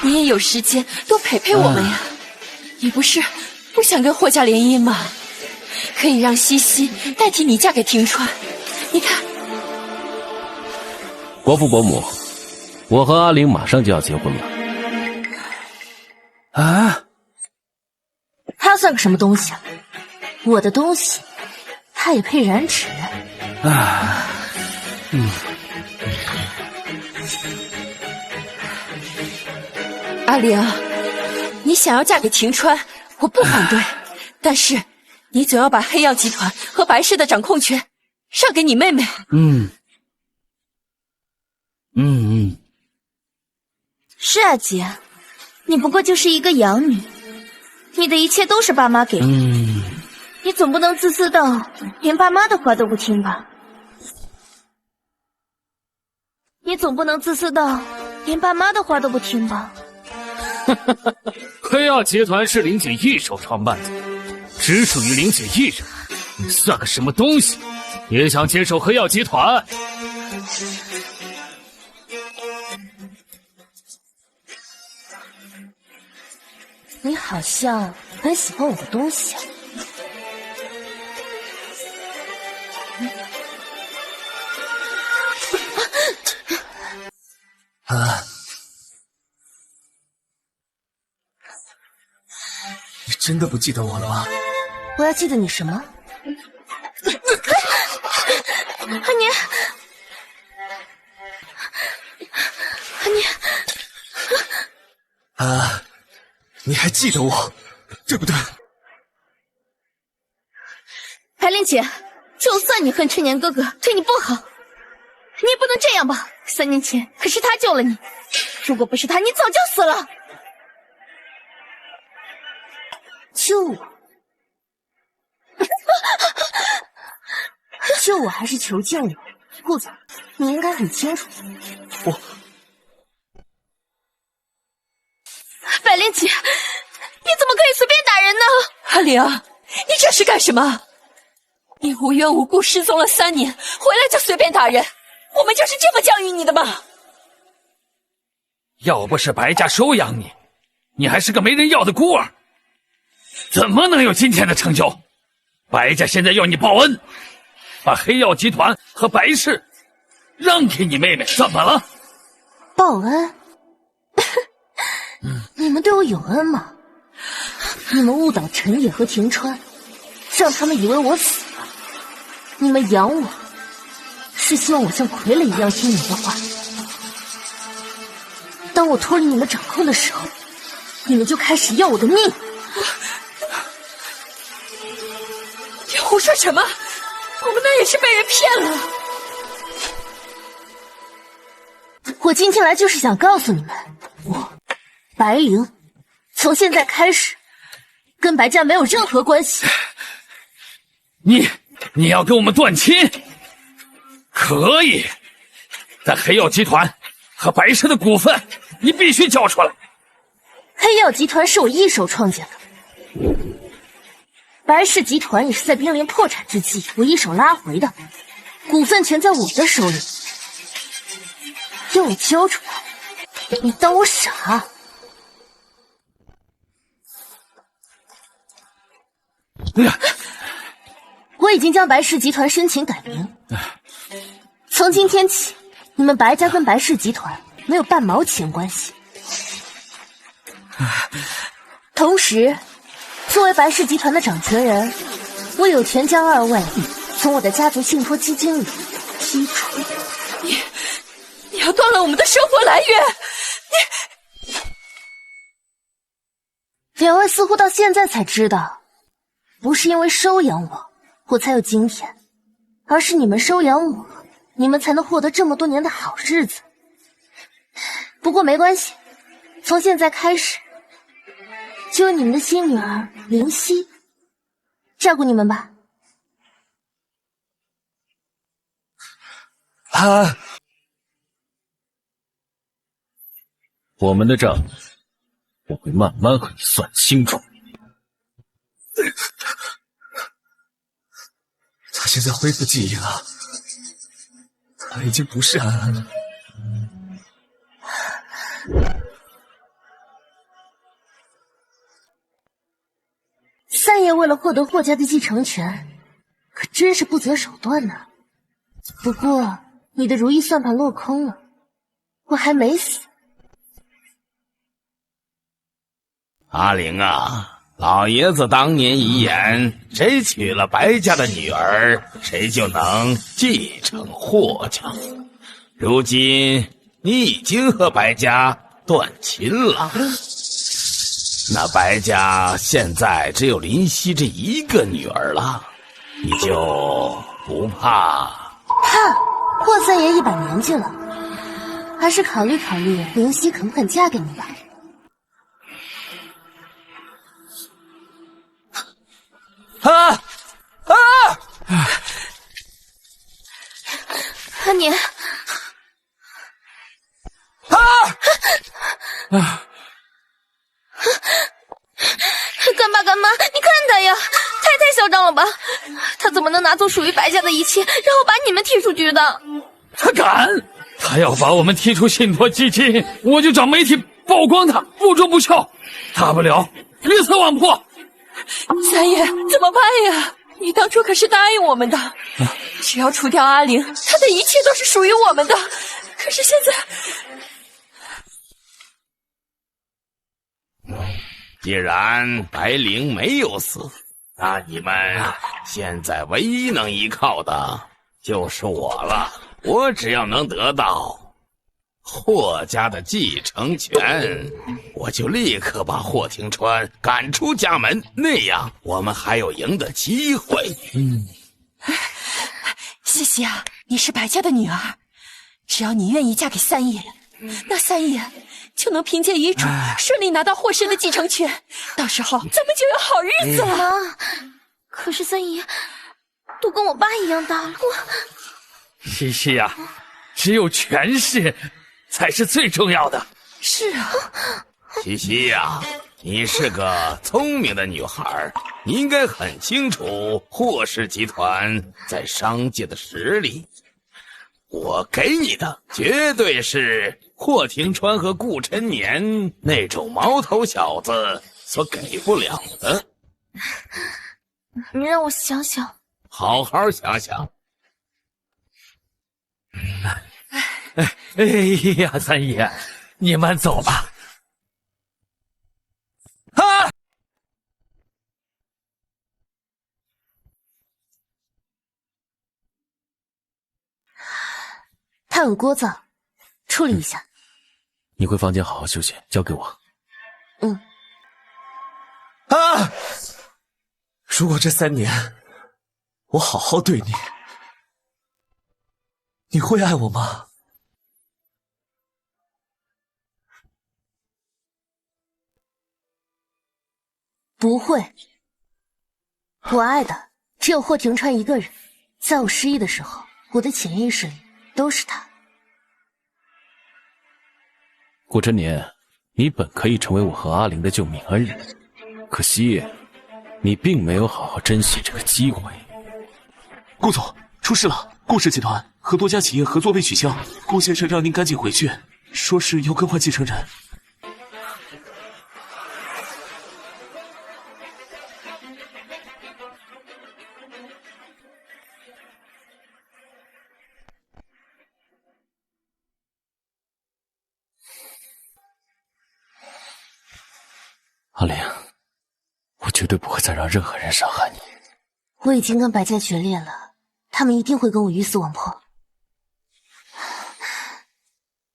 你也有时间多陪陪我们呀。你不是不想跟霍家联姻吗？可以让西西代替你嫁给庭川。你看，国父伯母，我和阿灵马上就要结婚了。啊！他算个什么东西啊？我的东西，他也配染指？阿灵，你想要嫁给庭川，我不反对，但是你总要把黑曜集团和白氏的掌控权让给你妹妹。是啊，姐，你不过就是一个养女，你的一切都是爸妈给的，你总不能自私到连爸妈的话都不听吧？你总不能自私到连爸妈的话都不听吧？黑曜集团是林姐一手创办的，只属于林姐一人。你算个什么东西？也想接手黑曜集团？你好像很喜欢我的东西啊！你真的不记得我了吗？我要记得你什么？阿年，阿年，啊！你还记得我，对不对？白灵姐，就算你恨春年哥哥对你不好，你也不能这样吧？3年前可是他救了你，如果不是他，你早就死了。救我？救我还是囚禁我？顾总，你应该很清楚。百灵姐，你怎么可以随便打人呢？阿玲，你这是干什么？你无缘无故失踪了3年，回来就随便打人，我们就是这么教育你的吗？要不是白家收养你，你还是个没人要的孤儿，怎么能有今天的成就？白家现在要你报恩，把黑曜集团和白氏让给你妹妹，怎么了？报恩？你们对我有恩吗？你们误导陈野和庭川，让他们以为我死了。你们养我，是希望我像傀儡一样听你们的话。当我脱离你们掌控的时候，你们就开始要我的命。你胡说什么？我们那也是被人骗了。我今天来就是想告诉你们，我白灵从现在开始跟白家没有任何关系。你要跟我们断亲？可以，但黑曜集团和白氏的股份你必须交出来。黑曜集团是我一手创建的，白氏集团也是在濒临破产之际我一手拉回的，股份全在我的手里。要我交出来？你当我傻？我已经将白氏集团申请改名，从今天起，你们白家跟白氏集团没有半毛钱关系。同时，作为白氏集团的掌权人，我有权将2位从我的家族信托基金里剔除。你要断了我们的生活来源！2位似乎到现在才知道，不是因为收养我才有今天，而是你们收养我，你们才能获得这么多年的好日子。不过没关系，从现在开始，就由你们的新女儿灵犀照顾你们吧。我们的账我会慢慢和你算清楚。他现在恢复记忆了，他已经不是安安了。三爷为了获得霍家的继承权，可真是不择手段呢。不过你的如意算盘落空了，我还没死。阿玲啊，老爷子当年遗言，谁娶了白家的女儿，谁就能继承霍家。如今你已经和白家断亲了，那白家现在只有林夕这一个女儿了，你就不怕？怕？霍三爷100年纪了，还是考虑考虑灵犀肯不肯嫁给你吧。你干爸干妈，你看他呀，太嚣张了吧？他怎么能拿走属于白家的一切，然后把你们踢出局的？他敢！他要把我们踢出信托基金，我就找媒体曝光他，不折不扣，大不了鱼死网破。三爷，怎么办呀？你当初可是答应我们的，只要除掉阿玲，她的一切都是属于我们的。可是现在，既然白灵没有死，那你们现在唯一能依靠的就是我了。我只要能得到霍家的继承权，我就立刻把霍庭川赶出家门，那样我们还有赢的机会。西西啊，你是白家的女儿，只要你愿意嫁给三爷，那三爷就能凭借遗嘱顺利拿到霍氏的继承权，到时候咱们就有好日子了。妈，可是三姨都跟我爸一样大了，西西呀，只有权势才是最重要的。是啊，西西呀，你是个聪明的女孩，你应该很清楚霍氏集团在商界的实力。我给你的绝对是霍廷川和顾琛年那种毛头小子所给不了的。你让我想想。好好想想。哎呀，三爷，你们走吧。啊！他很聒噪，处理一下。你回房间好好休息，交给我。嗯。啊！如果这3年我好好对你，你会爱我吗？不会，我爱的只有霍廷川一个人。在我失忆的时候，我的潜意识里都是他。顾琛年，你本可以成为我和阿玲的救命恩人，可惜你并没有好好珍惜这个机会。顾总，出事了！顾氏集团和多家企业合作被取消，顾先生让您赶紧回去，说是要更换继承人。阿玲，我绝对不会再让任何人伤害你。我已经跟白家决裂了，他们一定会跟我鱼死网破。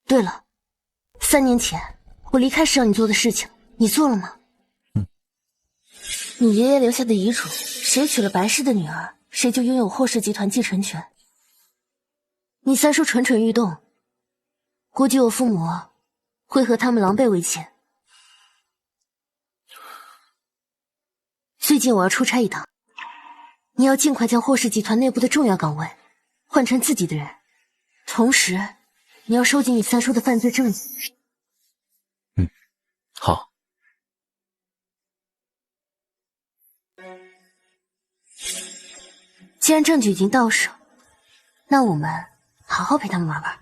对了，3年前我离开时让你做的事情，你做了吗？你爷爷留下的遗嘱，谁娶了白氏的女儿，谁就拥有霍氏集团继承权。你三叔蠢蠢欲动，估计我父母会和他们狼狈为奸。最近我要出差一趟，你要尽快将霍氏集团内部的重要岗位换成自己的人，同时你要收集你三叔的犯罪证据。好。既然证据已经到手，那我们好好陪他们玩玩。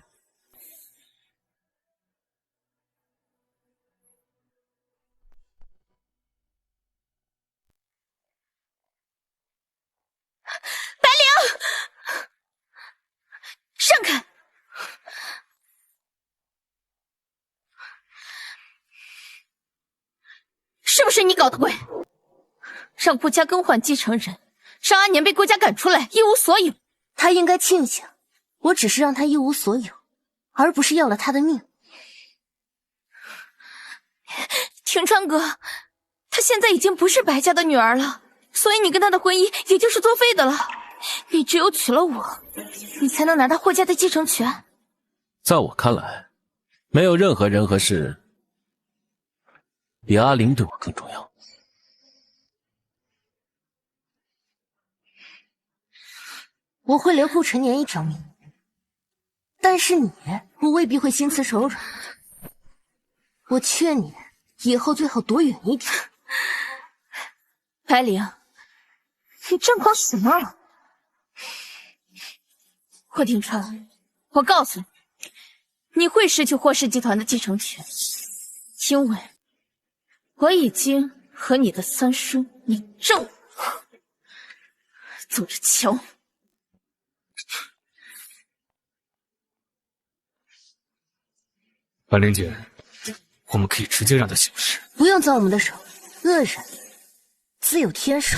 白灵，让开！是不是你搞的鬼？让顾家更换继承人，让阿年被顾家赶出来，一无所有。他应该庆幸，我只是让他一无所有，而不是要了他的命。庭川哥，她现在已经不是白家的女儿了，所以你跟她的婚姻也就是作废的了。你只有娶了我，你才能拿到霍家的继承权。在我看来，没有任何人和事比阿玲对我更重要。我会留顾陈年一条命，但是你，我未必会心慈手软。我劝你以后最好躲远一点。白灵，你张狂什么？霍廷川，我告诉你，你会失去霍氏集团的继承权，因为我已经和你的三叔领证了。走着瞧。白灵姐，我们可以直接让他消失。不用脏我们的手，恶人自有天收。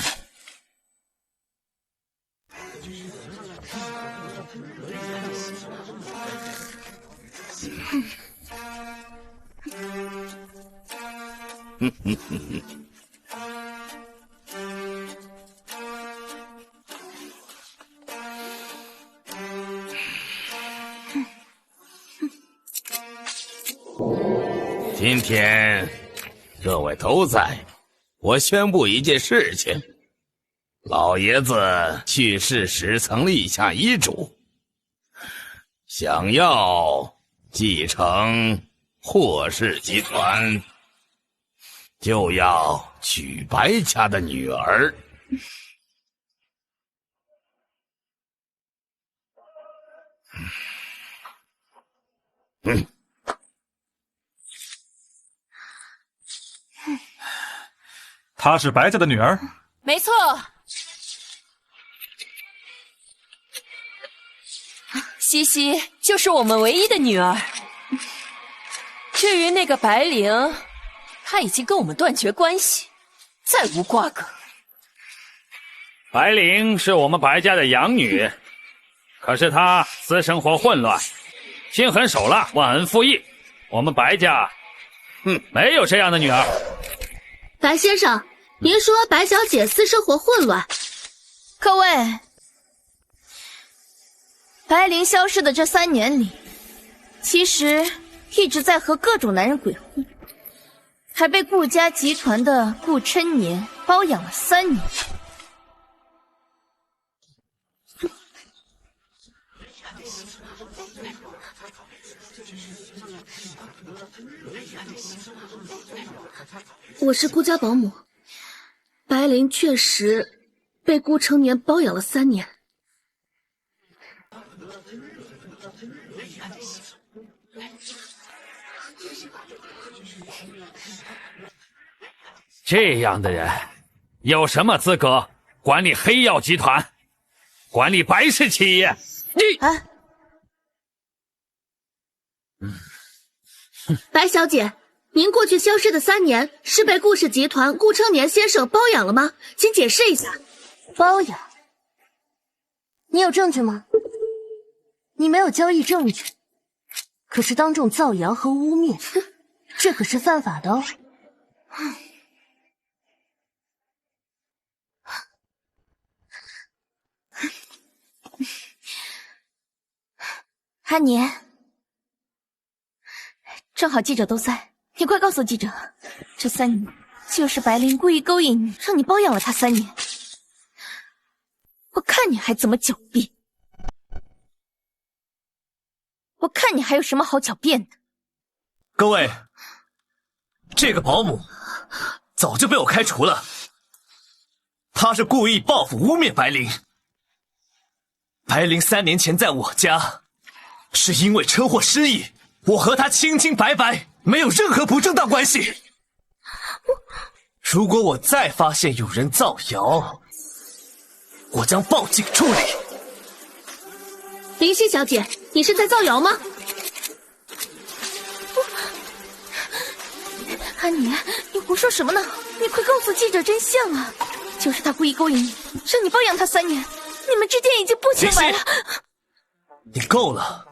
今天各位都在，我宣布一件事情：老爷子去世时曾立下遗嘱，想要继承霍氏集团，就要娶白家的女儿。她是白家的女儿？没错。西西就是我们唯一的女儿。至于那个白灵，她已经跟我们断绝关系，再无瓜葛。白灵是我们白家的养女，可是她私生活混乱，心狠手辣，忘恩负义。我们白家，没有这样的女儿。白先生，您说白小姐私生活混乱？各位，白灵消失的这3年里，其实一直在和各种男人鬼混，还被顾家集团的顾琛年包养了3年。我是顾家保姆，白灵确实被顾成年包养了3年。这样的人有什么资格管理黑药集团，管理白氏企业？白小姐，您过去消失的3年是被顾氏集团顾成年先生包养了吗？请解释一下。包养？你有证据吗？你没有交易证据，可是当众造谣和污蔑，这可是犯法的哦。安妮，正好记者都在，你快告诉记者，这3年就是白灵故意勾引你，让你包养了他3年。我看你还怎么狡辩，我看你还有什么好狡辩的。各位，这个保姆早就被我开除了，她是故意报复污蔑白灵。白灵3年前在我家是因为车祸失忆，我和她清清白白，没有任何不正当关系。如果我再发现有人造谣，我将报警处理。林夕小姐，你是在造谣吗？安妮，你胡说什么呢？你快告诉记者真相啊！就是他故意勾引你，让你包养他3年，你们之间已经不清白了。你够了！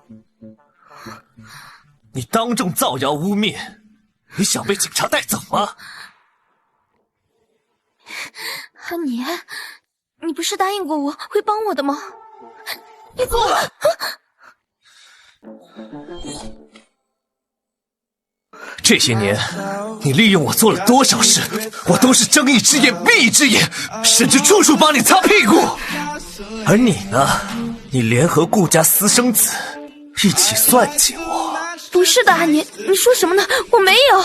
你当众造谣污蔑，你想被警察带走吗？安妮，你不是答应过我会帮我的吗？你够了！这些年，你利用我做了多少事，我都是睁一只眼闭一只眼，甚至处处帮你擦屁股。而你呢？你联合顾家私生子，一起算计我。不是的，安妮，你说什么呢？我没有。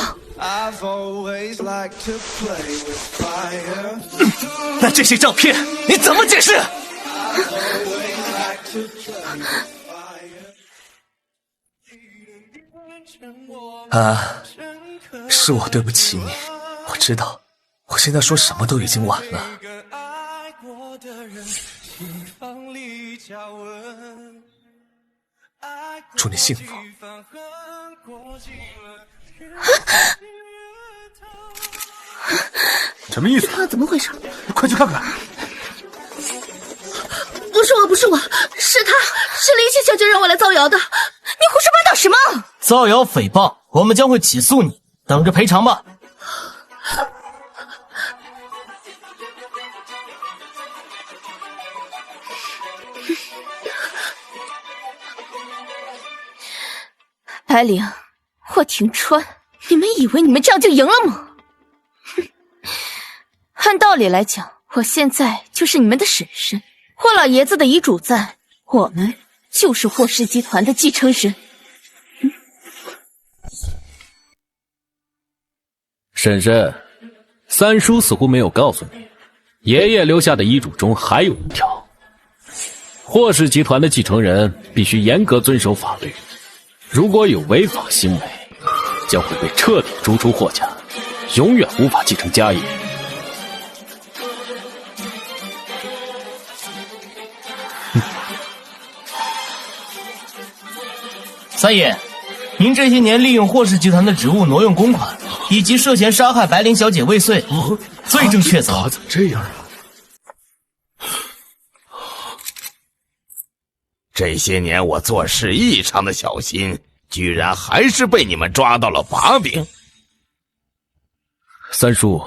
那这些照片你怎么解释？啊，是我对不起你，我知道，我现在说什么都已经晚了。祝你幸福。什么意思？怎么回事？快去看看。不是我，是他，是林夕小姐让我来造谣的。你胡说八道什么？造谣诽谤，我们将会起诉你，等着赔偿吧。白灵，霍廷川，你们以为你们这样就赢了吗？哼！按道理来讲，我现在就是你们的婶婶，霍老爷子的遗嘱在，我们就是霍氏集团的继承人。婶婶，三叔似乎没有告诉你，爷爷留下的遗嘱中还有一条：霍氏集团的继承人必须严格遵守法律，如果有违法行为，将会被彻底逐出霍家，永远无法继承家业。三爷，您这些年利用霍氏集团的职务挪用公款，以及涉嫌杀害白灵小姐未遂，罪证确凿。他怎么这样啊？这些年我做事异常的小心，居然还是被你们抓到了把柄。三叔，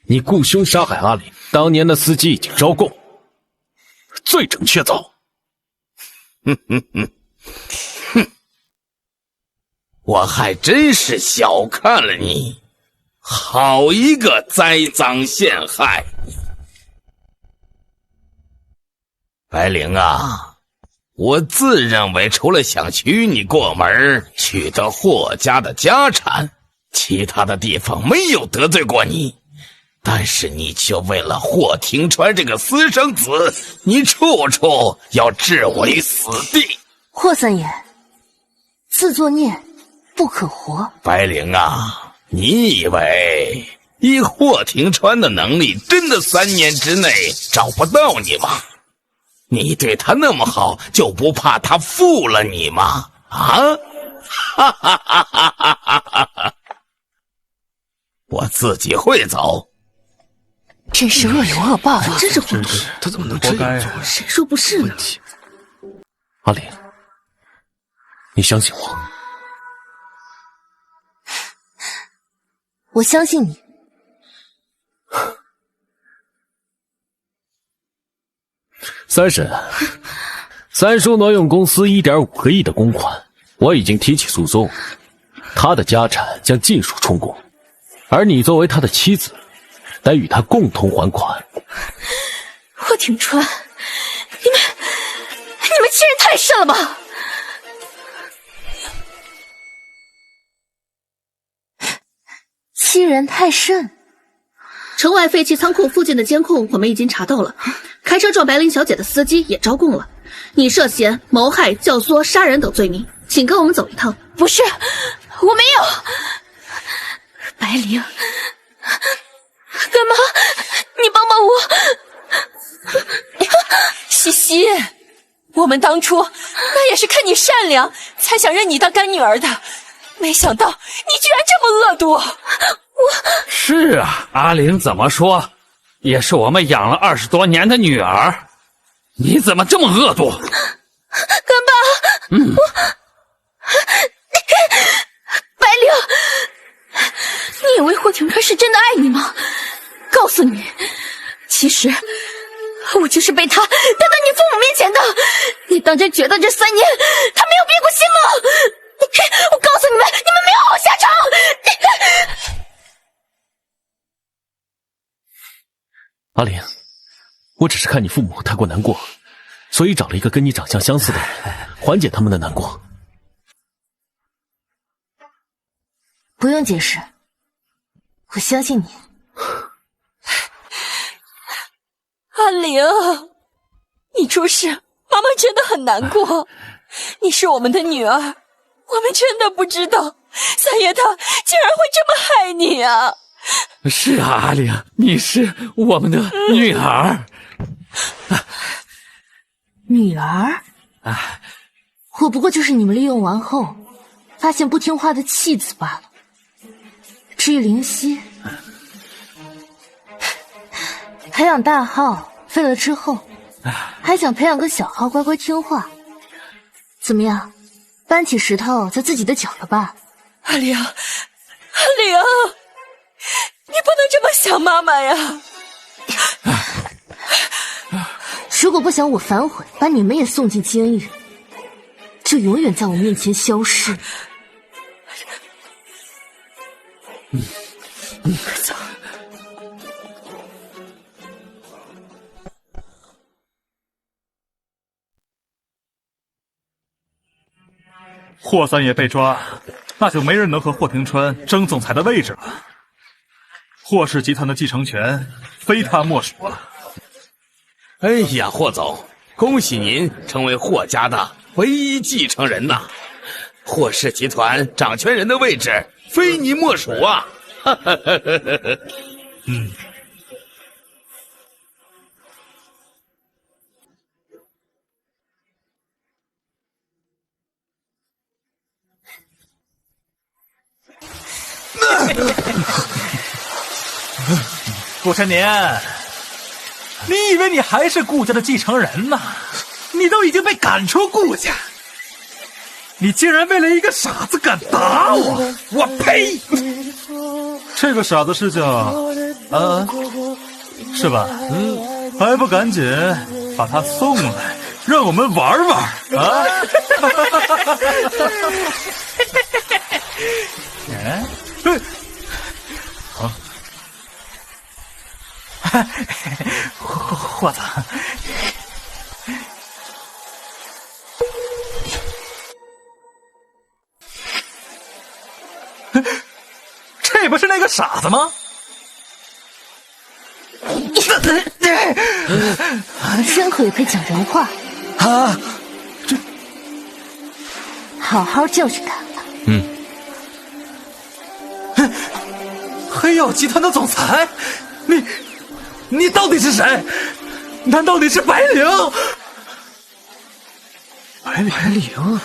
你雇凶杀害阿林，当年的司机已经招供，罪证确凿。哼哼哼，哼！我还真是小看了你，好一个栽赃陷害！白灵啊，我自认为除了想娶你过门，取得霍家的家产，其他的地方没有得罪过你。但是你却为了霍廷川这个私生子，你处处要置我于死地。霍三爷，自作孽不可活。白灵啊，你以为以霍廷川的能力，真的3年之内找不到你吗？你对他那么好，就不怕他负了你吗？啊！哈哈哈哈哈哈！我自己会走。真是恶有恶报啊！真是糊涂，他怎么能这样做？谁说不是呢？阿林，你相信我。我相信你。三婶，三叔挪用公司1.5个亿的公款，我已经提起诉讼，他的家产将尽数充公，而你作为他的妻子，得与他共同还款。霍廷川，你们欺人太甚了吧！欺人太甚。城外废弃仓库附近的监控我们已经查到了，开车撞白灵小姐的司机也招供了。你涉嫌谋害、教唆、杀人等罪名，请跟我们走一趟。不是，我没有。白灵，干嘛？你帮帮我！西西，我们当初那也是看你善良，才想认你当干女儿的，没想到你居然这么恶毒。是啊，阿玲怎么说，也是我们养了20多年的女儿，你怎么这么恶毒？干爸，白灵，你以为霍廷川是真的爱你吗？告诉你，其实我就是被他带到你父母面前的。你当真觉得这3年他没有变过心吗？我告诉你们，你们没有好下场。阿玲，我只是看你父母太过难过，所以找了一个跟你长相相似的人，缓解他们的难过。不用解释，我相信你。阿玲，你出事，妈妈真的很难过。你是我们的女儿，我们真的不知道三爷他竟然会这么害你啊！是啊，阿玲，你是我们的女儿。女儿？我不过就是你们利用完后，发现不听话的弃子罢了。至于灵犀，培养大号废了之后，还想培养个小号乖乖听话。怎么样，搬起石头砸自己的脚了吧？阿玲，阿玲，你不能这么想妈妈呀！如果不想我反悔，把你们也送进监狱，就永远在我面前消失。霍三爷被抓，那就没人能和霍廷川争总裁的位置了。霍氏集团的继承权非他莫属了。哎呀，霍总，恭喜您成为霍家的唯一继承人呐！霍氏集团掌权人的位置非你莫属啊！嗯。顾晨年，你以为你还是顾家的继承人吗？你都已经被赶出顾家，你竟然为了一个傻子敢打我！我呸！这个傻子是叫安安，是吧？还不赶紧把他送来，让我们玩玩啊！霍子，这不是那个傻子吗？牲口也配讲人话啊！这，好好教训他。黑曜集团的总裁，你到底是谁？难道你是白灵？白灵？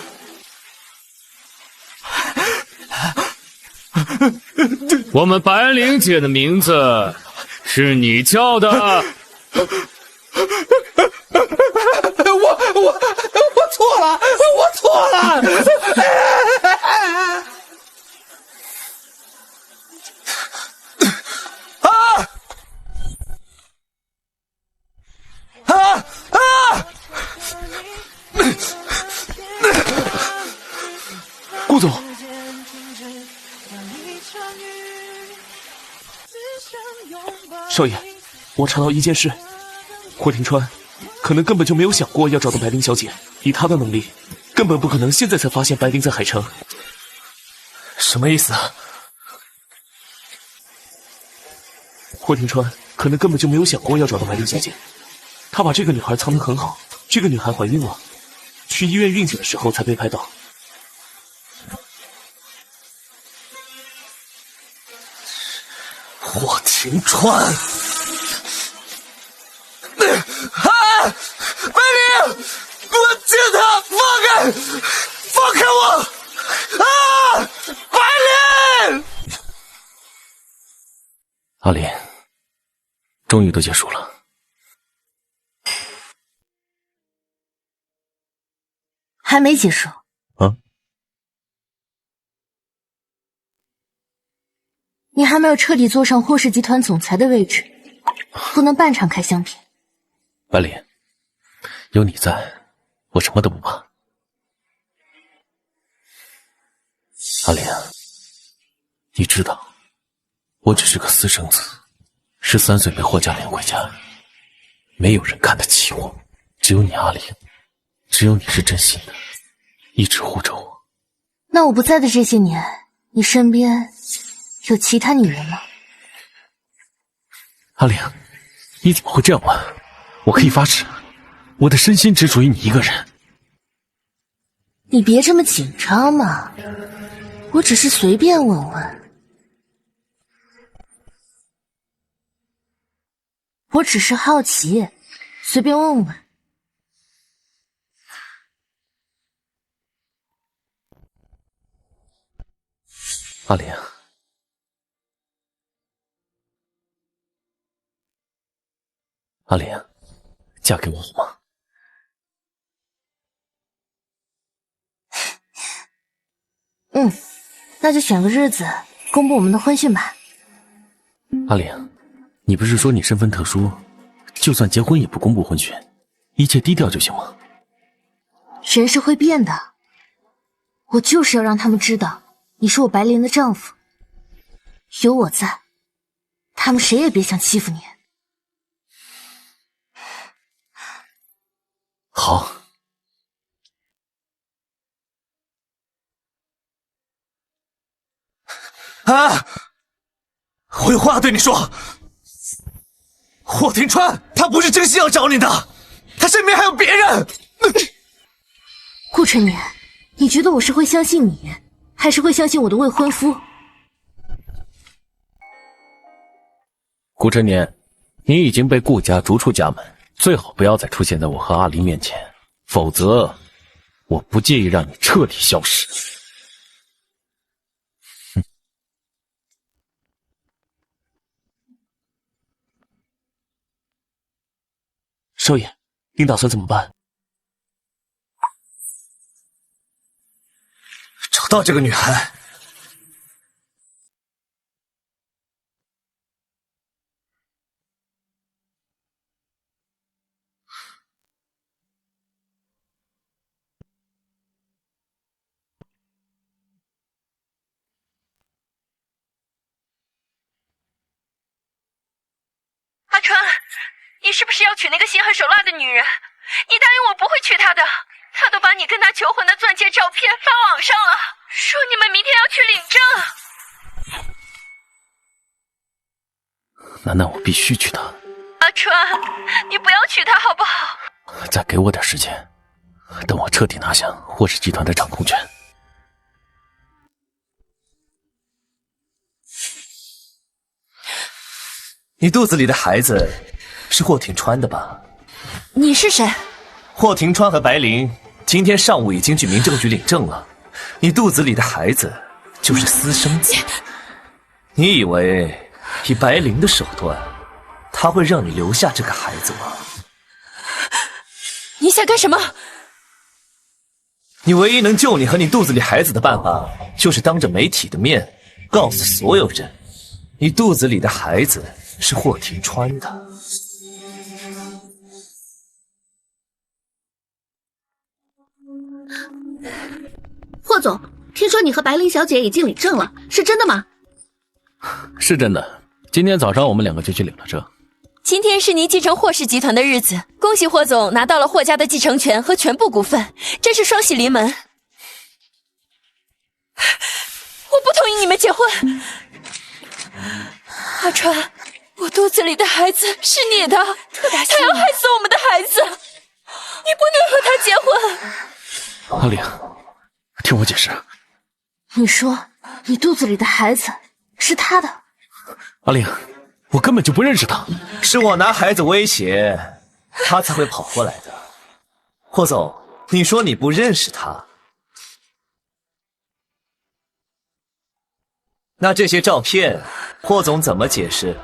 我们白灵姐的名字是你叫的？我错了，我错了。顾总，少爷，我查到一件事，霍廷川可能根本就没有想过要找到白灵小姐，以他的能力，根本不可能现在才发现白灵在海城。什么意思啊？霍廷川可能根本就没有想过要找到白灵小姐，他把这个女孩藏得很好，这个女孩怀孕了，去医院孕检的时候才被拍到。霍廷川，白灵，我敬他，放开我！啊，白灵！阿林，终于都结束了。还没结束啊？你还没有彻底坐上霍氏集团总裁的位置，不能半场开香槟。白灵，有你在，我什么都不怕。阿林，你知道，我只是个私生子，13岁被霍家领回家，没有人看得起我，只有你阿林，只有你是真心的，一直护着我。那我不在的这些年，你身边有其他女人吗？阿玲，你怎么会这样问？我可以发誓，我的身心只属于你一个人。你别这么紧张嘛，我只是随便问问。我只是好奇，随便问问。阿玲。阿莲，嫁给我好吗？那就选个日子公布我们的婚讯吧。阿莲，你不是说你身份特殊，就算结婚也不公布婚讯，一切低调就行吗？人是会变的，我就是要让他们知道你是我白莲的丈夫。有我在，他们谁也别想欺负你。好。啊！我有话对你说。霍廷川，他不是真心要找你的，他身边还有别人。顾春年，你觉得我是会相信你，还是会相信我的未婚夫？顾春年，你已经被顾家逐出家门，最好不要再出现在我和阿离面前，否则我不介意让你彻底消失。少爷，您打算怎么办？找到这个女孩。阿川，你是不是要娶那个心狠手辣的女人？你答应我不会娶她的。她都把你跟她求婚的钻戒照片发网上了，说你们明天要去领证。难道我必须娶她？阿川，你不要娶她好不好？再给我点时间，等我彻底拿下霍氏集团的掌控权。你肚子里的孩子是霍廷川的吧？你是谁？霍廷川和白灵今天上午已经去民政局领证了，你肚子里的孩子就是私生子。你以为以白灵的手段，他会让你留下这个孩子吗？你想干什么？你唯一能救你和你肚子里孩子的办法，就是当着媒体的面告诉所有人，你肚子里的孩子是霍廷川的。霍总，听说你和白灵小姐已经领证了，是真的吗？是真的，今天早上我们两个就去领了证。今天是您继承霍氏集团的日子，恭喜霍总拿到了霍家的继承权和全部股份，真是双喜临门。我不同意你们结婚。阿川，我肚子里的孩子是你的，他要害死我们的孩子，你不能和他结婚。阿玲，听我解释。你说你肚子里的孩子是他的？阿玲，我根本就不认识他。是我拿孩子威胁他才会跑过来的。霍总，你说你不认识他，那这些照片霍总怎么解释？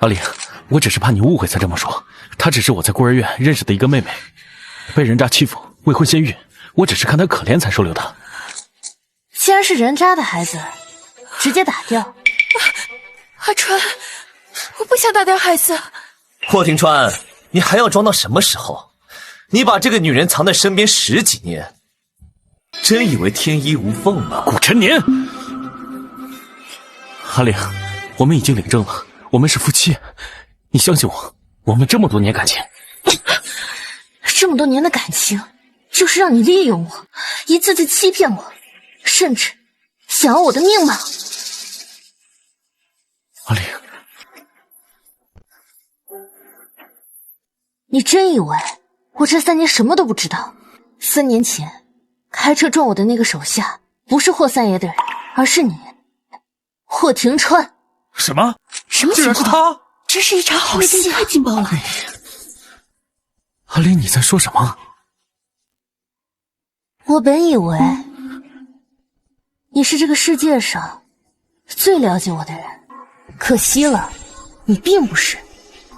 阿玲，我只是怕你误会才这么说，她只是我在孤儿院认识的一个妹妹，被人渣欺负，未婚先孕，我只是看她可怜才收留她。既然是人渣的孩子，直接打掉。阿川，我不想打掉孩子。霍廷川，你还要装到什么时候？你把这个女人藏在身边10几年，真以为天衣无缝吗？顾晨年，阿玲，我们已经领证了，我们是夫妻，你相信我，我们这么多年感情，这么多年的感情，就是让你利用我，一次次欺骗我，甚至想要我的命吗？阿玲，你真以为我这3年什么都不知道？3年前开车撞我的那个手下，不是霍三爷的人，而是你，霍廷川。什么？什么情况？竟然是他！这是一场好戏，太劲爆了！阿玲，你在说什么？我本以为你是这个世界上最了解我的人，可惜了，你并不是。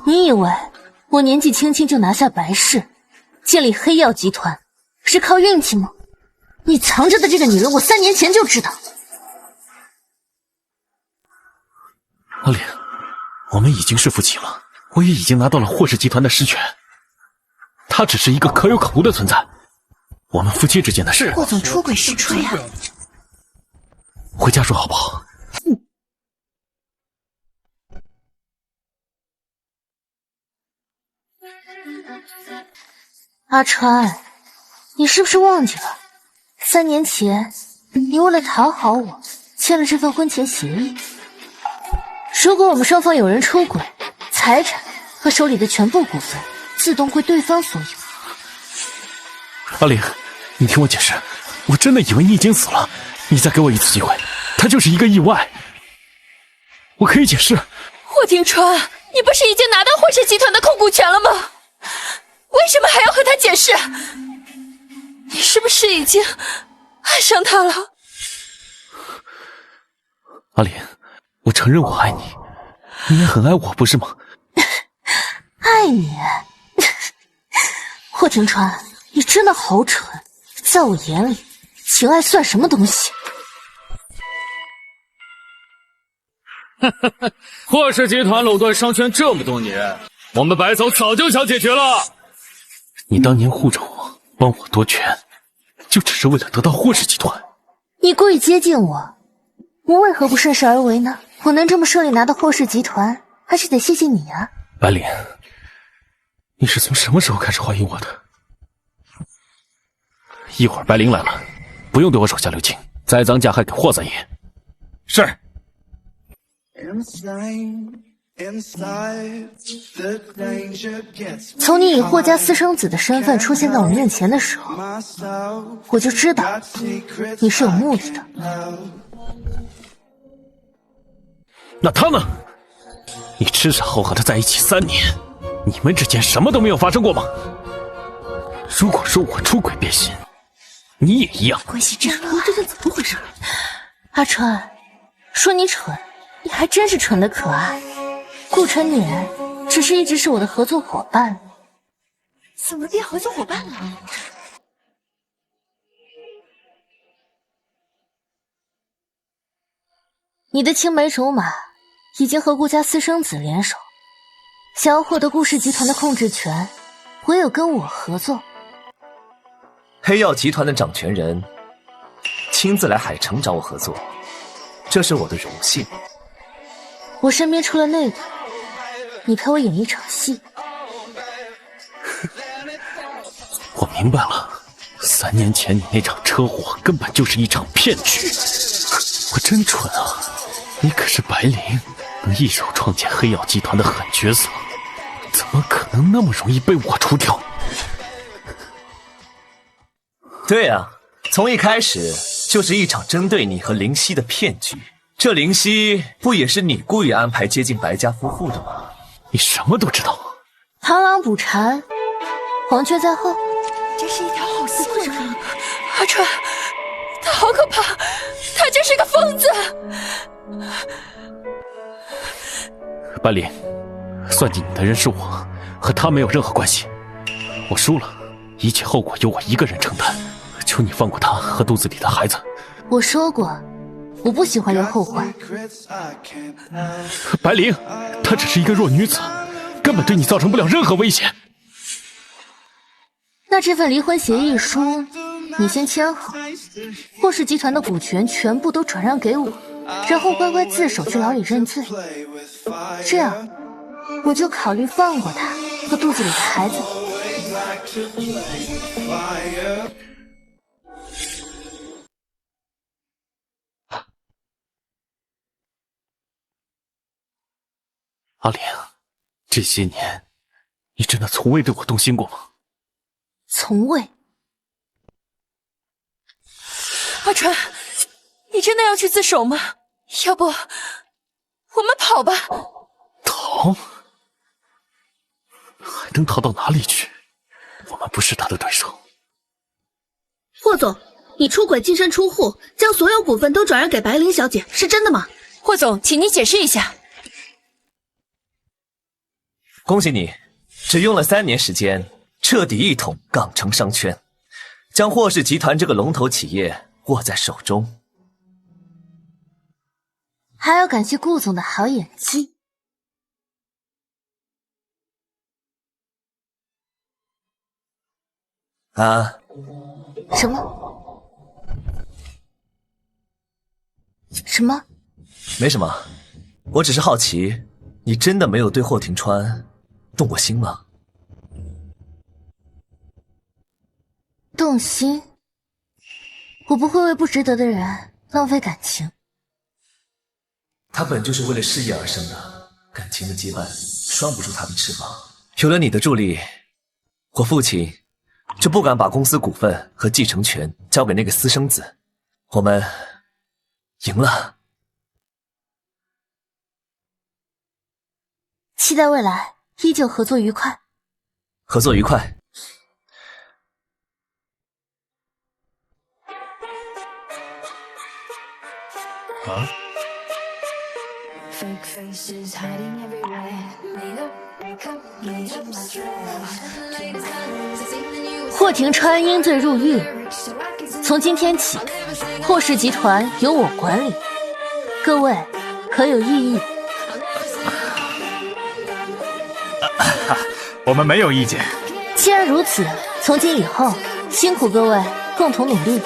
你以为我年纪轻轻就拿下白氏，建立黑药集团，是靠运气吗？你藏着的这个女人，我3年前就知道。阿玲，我们已经是夫妻了，我也已经拿到了霍氏集团的实权，他只是一个可有可无的存在。我们夫妻之间的事。霍总出轨实锤啊！回家说好不好？阿川，你是不是忘记了？3年前，你为了讨好我，签了这份婚前协议。如果我们双方有人出轨，财产和手里的全部股份自动归对方所有。阿玲，你听我解释，我真的以为你已经死了，你再给我一次机会，他就是一个意外，我可以解释。霍廷川，你不是已经拿到霍氏集团的控股权了吗？为什么还要和他解释？你是不是已经爱上他了？阿玲，我承认我爱你，你也很爱我，不是吗？爱你？霍廷川，你真的好蠢！在我眼里，情爱算什么东西？霍氏集团垄断商圈这么多年，我们白总早就想解决了。你当年护着我，帮我夺权，就只是为了得到霍氏集团。你故意接近我，我为何不顺势而为呢？我能这么顺利拿到霍氏集团，还是得谢谢你啊。白灵，你是从什么时候开始怀疑我的？一会儿白灵来了，不用对我手下留情，栽赃加害给霍三爷。是。从你以霍家私生子的身份出现在我面前的时候，我就知道你是有目的的。那他呢？你痴傻后和他在一起3年，你们之间什么都没有发生过吗？如果说我出轨变心，你也一样。关系真乱，这是怎么回事？阿川，说你蠢，你还真是蠢得可爱。顾春年只是一直是我的合作伙伴，怎么变合作伙伴了？你的青梅竹马已经和顾家私生子联手，想要获得顾氏集团的控制权，唯有跟我合作。黑曜集团的掌权人亲自来海城找我合作，这是我的荣幸。我身边出了内鬼，你陪我演一场戏。我明白了，3年前你那场车祸根本就是一场骗局。我真蠢啊！你可是白灵，能一手创建黑曜集团的狠角色，怎么可能那么容易被我除掉？对啊，从一开始就是一场针对你和灵犀的骗局。这灵犀不也是你故意安排接近白家夫妇的吗？你什么都知道。螳螂捕蝉，黄雀在后。这是一条好戏啊！阿川，他好可怕，他就是个疯子。白灵，算计你的人是我，和他没有任何关系。我输了，一切后果由我一个人承担。求你放过他和肚子里的孩子。我说过，我不喜欢留后患。白灵，她只是一个弱女子，根本对你造成不了任何威胁。那这份离婚协议书，你先签好，霍氏集团的股权全部都转让给我，然后乖乖自首去牢里认罪。这样，我就考虑放过他和肚子里的孩子。阿莲，这些年，你真的从未对我动心过吗？从未。阿川，你真的要去自首吗？要不，我们跑吧。逃？还能逃到哪里去？我们不是他的对手。霍总，你出轨净身出户，将所有股份都转让给白灵小姐，是真的吗？霍总，请你解释一下。恭喜你，只用了3年时间，彻底一统港城商圈，将霍氏集团这个龙头企业握在手中。还要感谢顾总的好演技。啊，什么？什么？没什么，我只是好奇，你真的没有对霍廷川动过心吗？动心？我不会为不值得的人浪费感情。他本就是为了事业而生的，感情的羁绊拴不住他的翅膀。有了你的助力，我父亲就不敢把公司股份和继承权交给那个私生子。我们赢了。期待未来依旧合作愉快。合作愉快。啊？霍廷川因罪入狱，从今天起，霍氏集团由我管理，各位可有异议？我们没有意见。既然如此，从今以后，辛苦各位共同努力。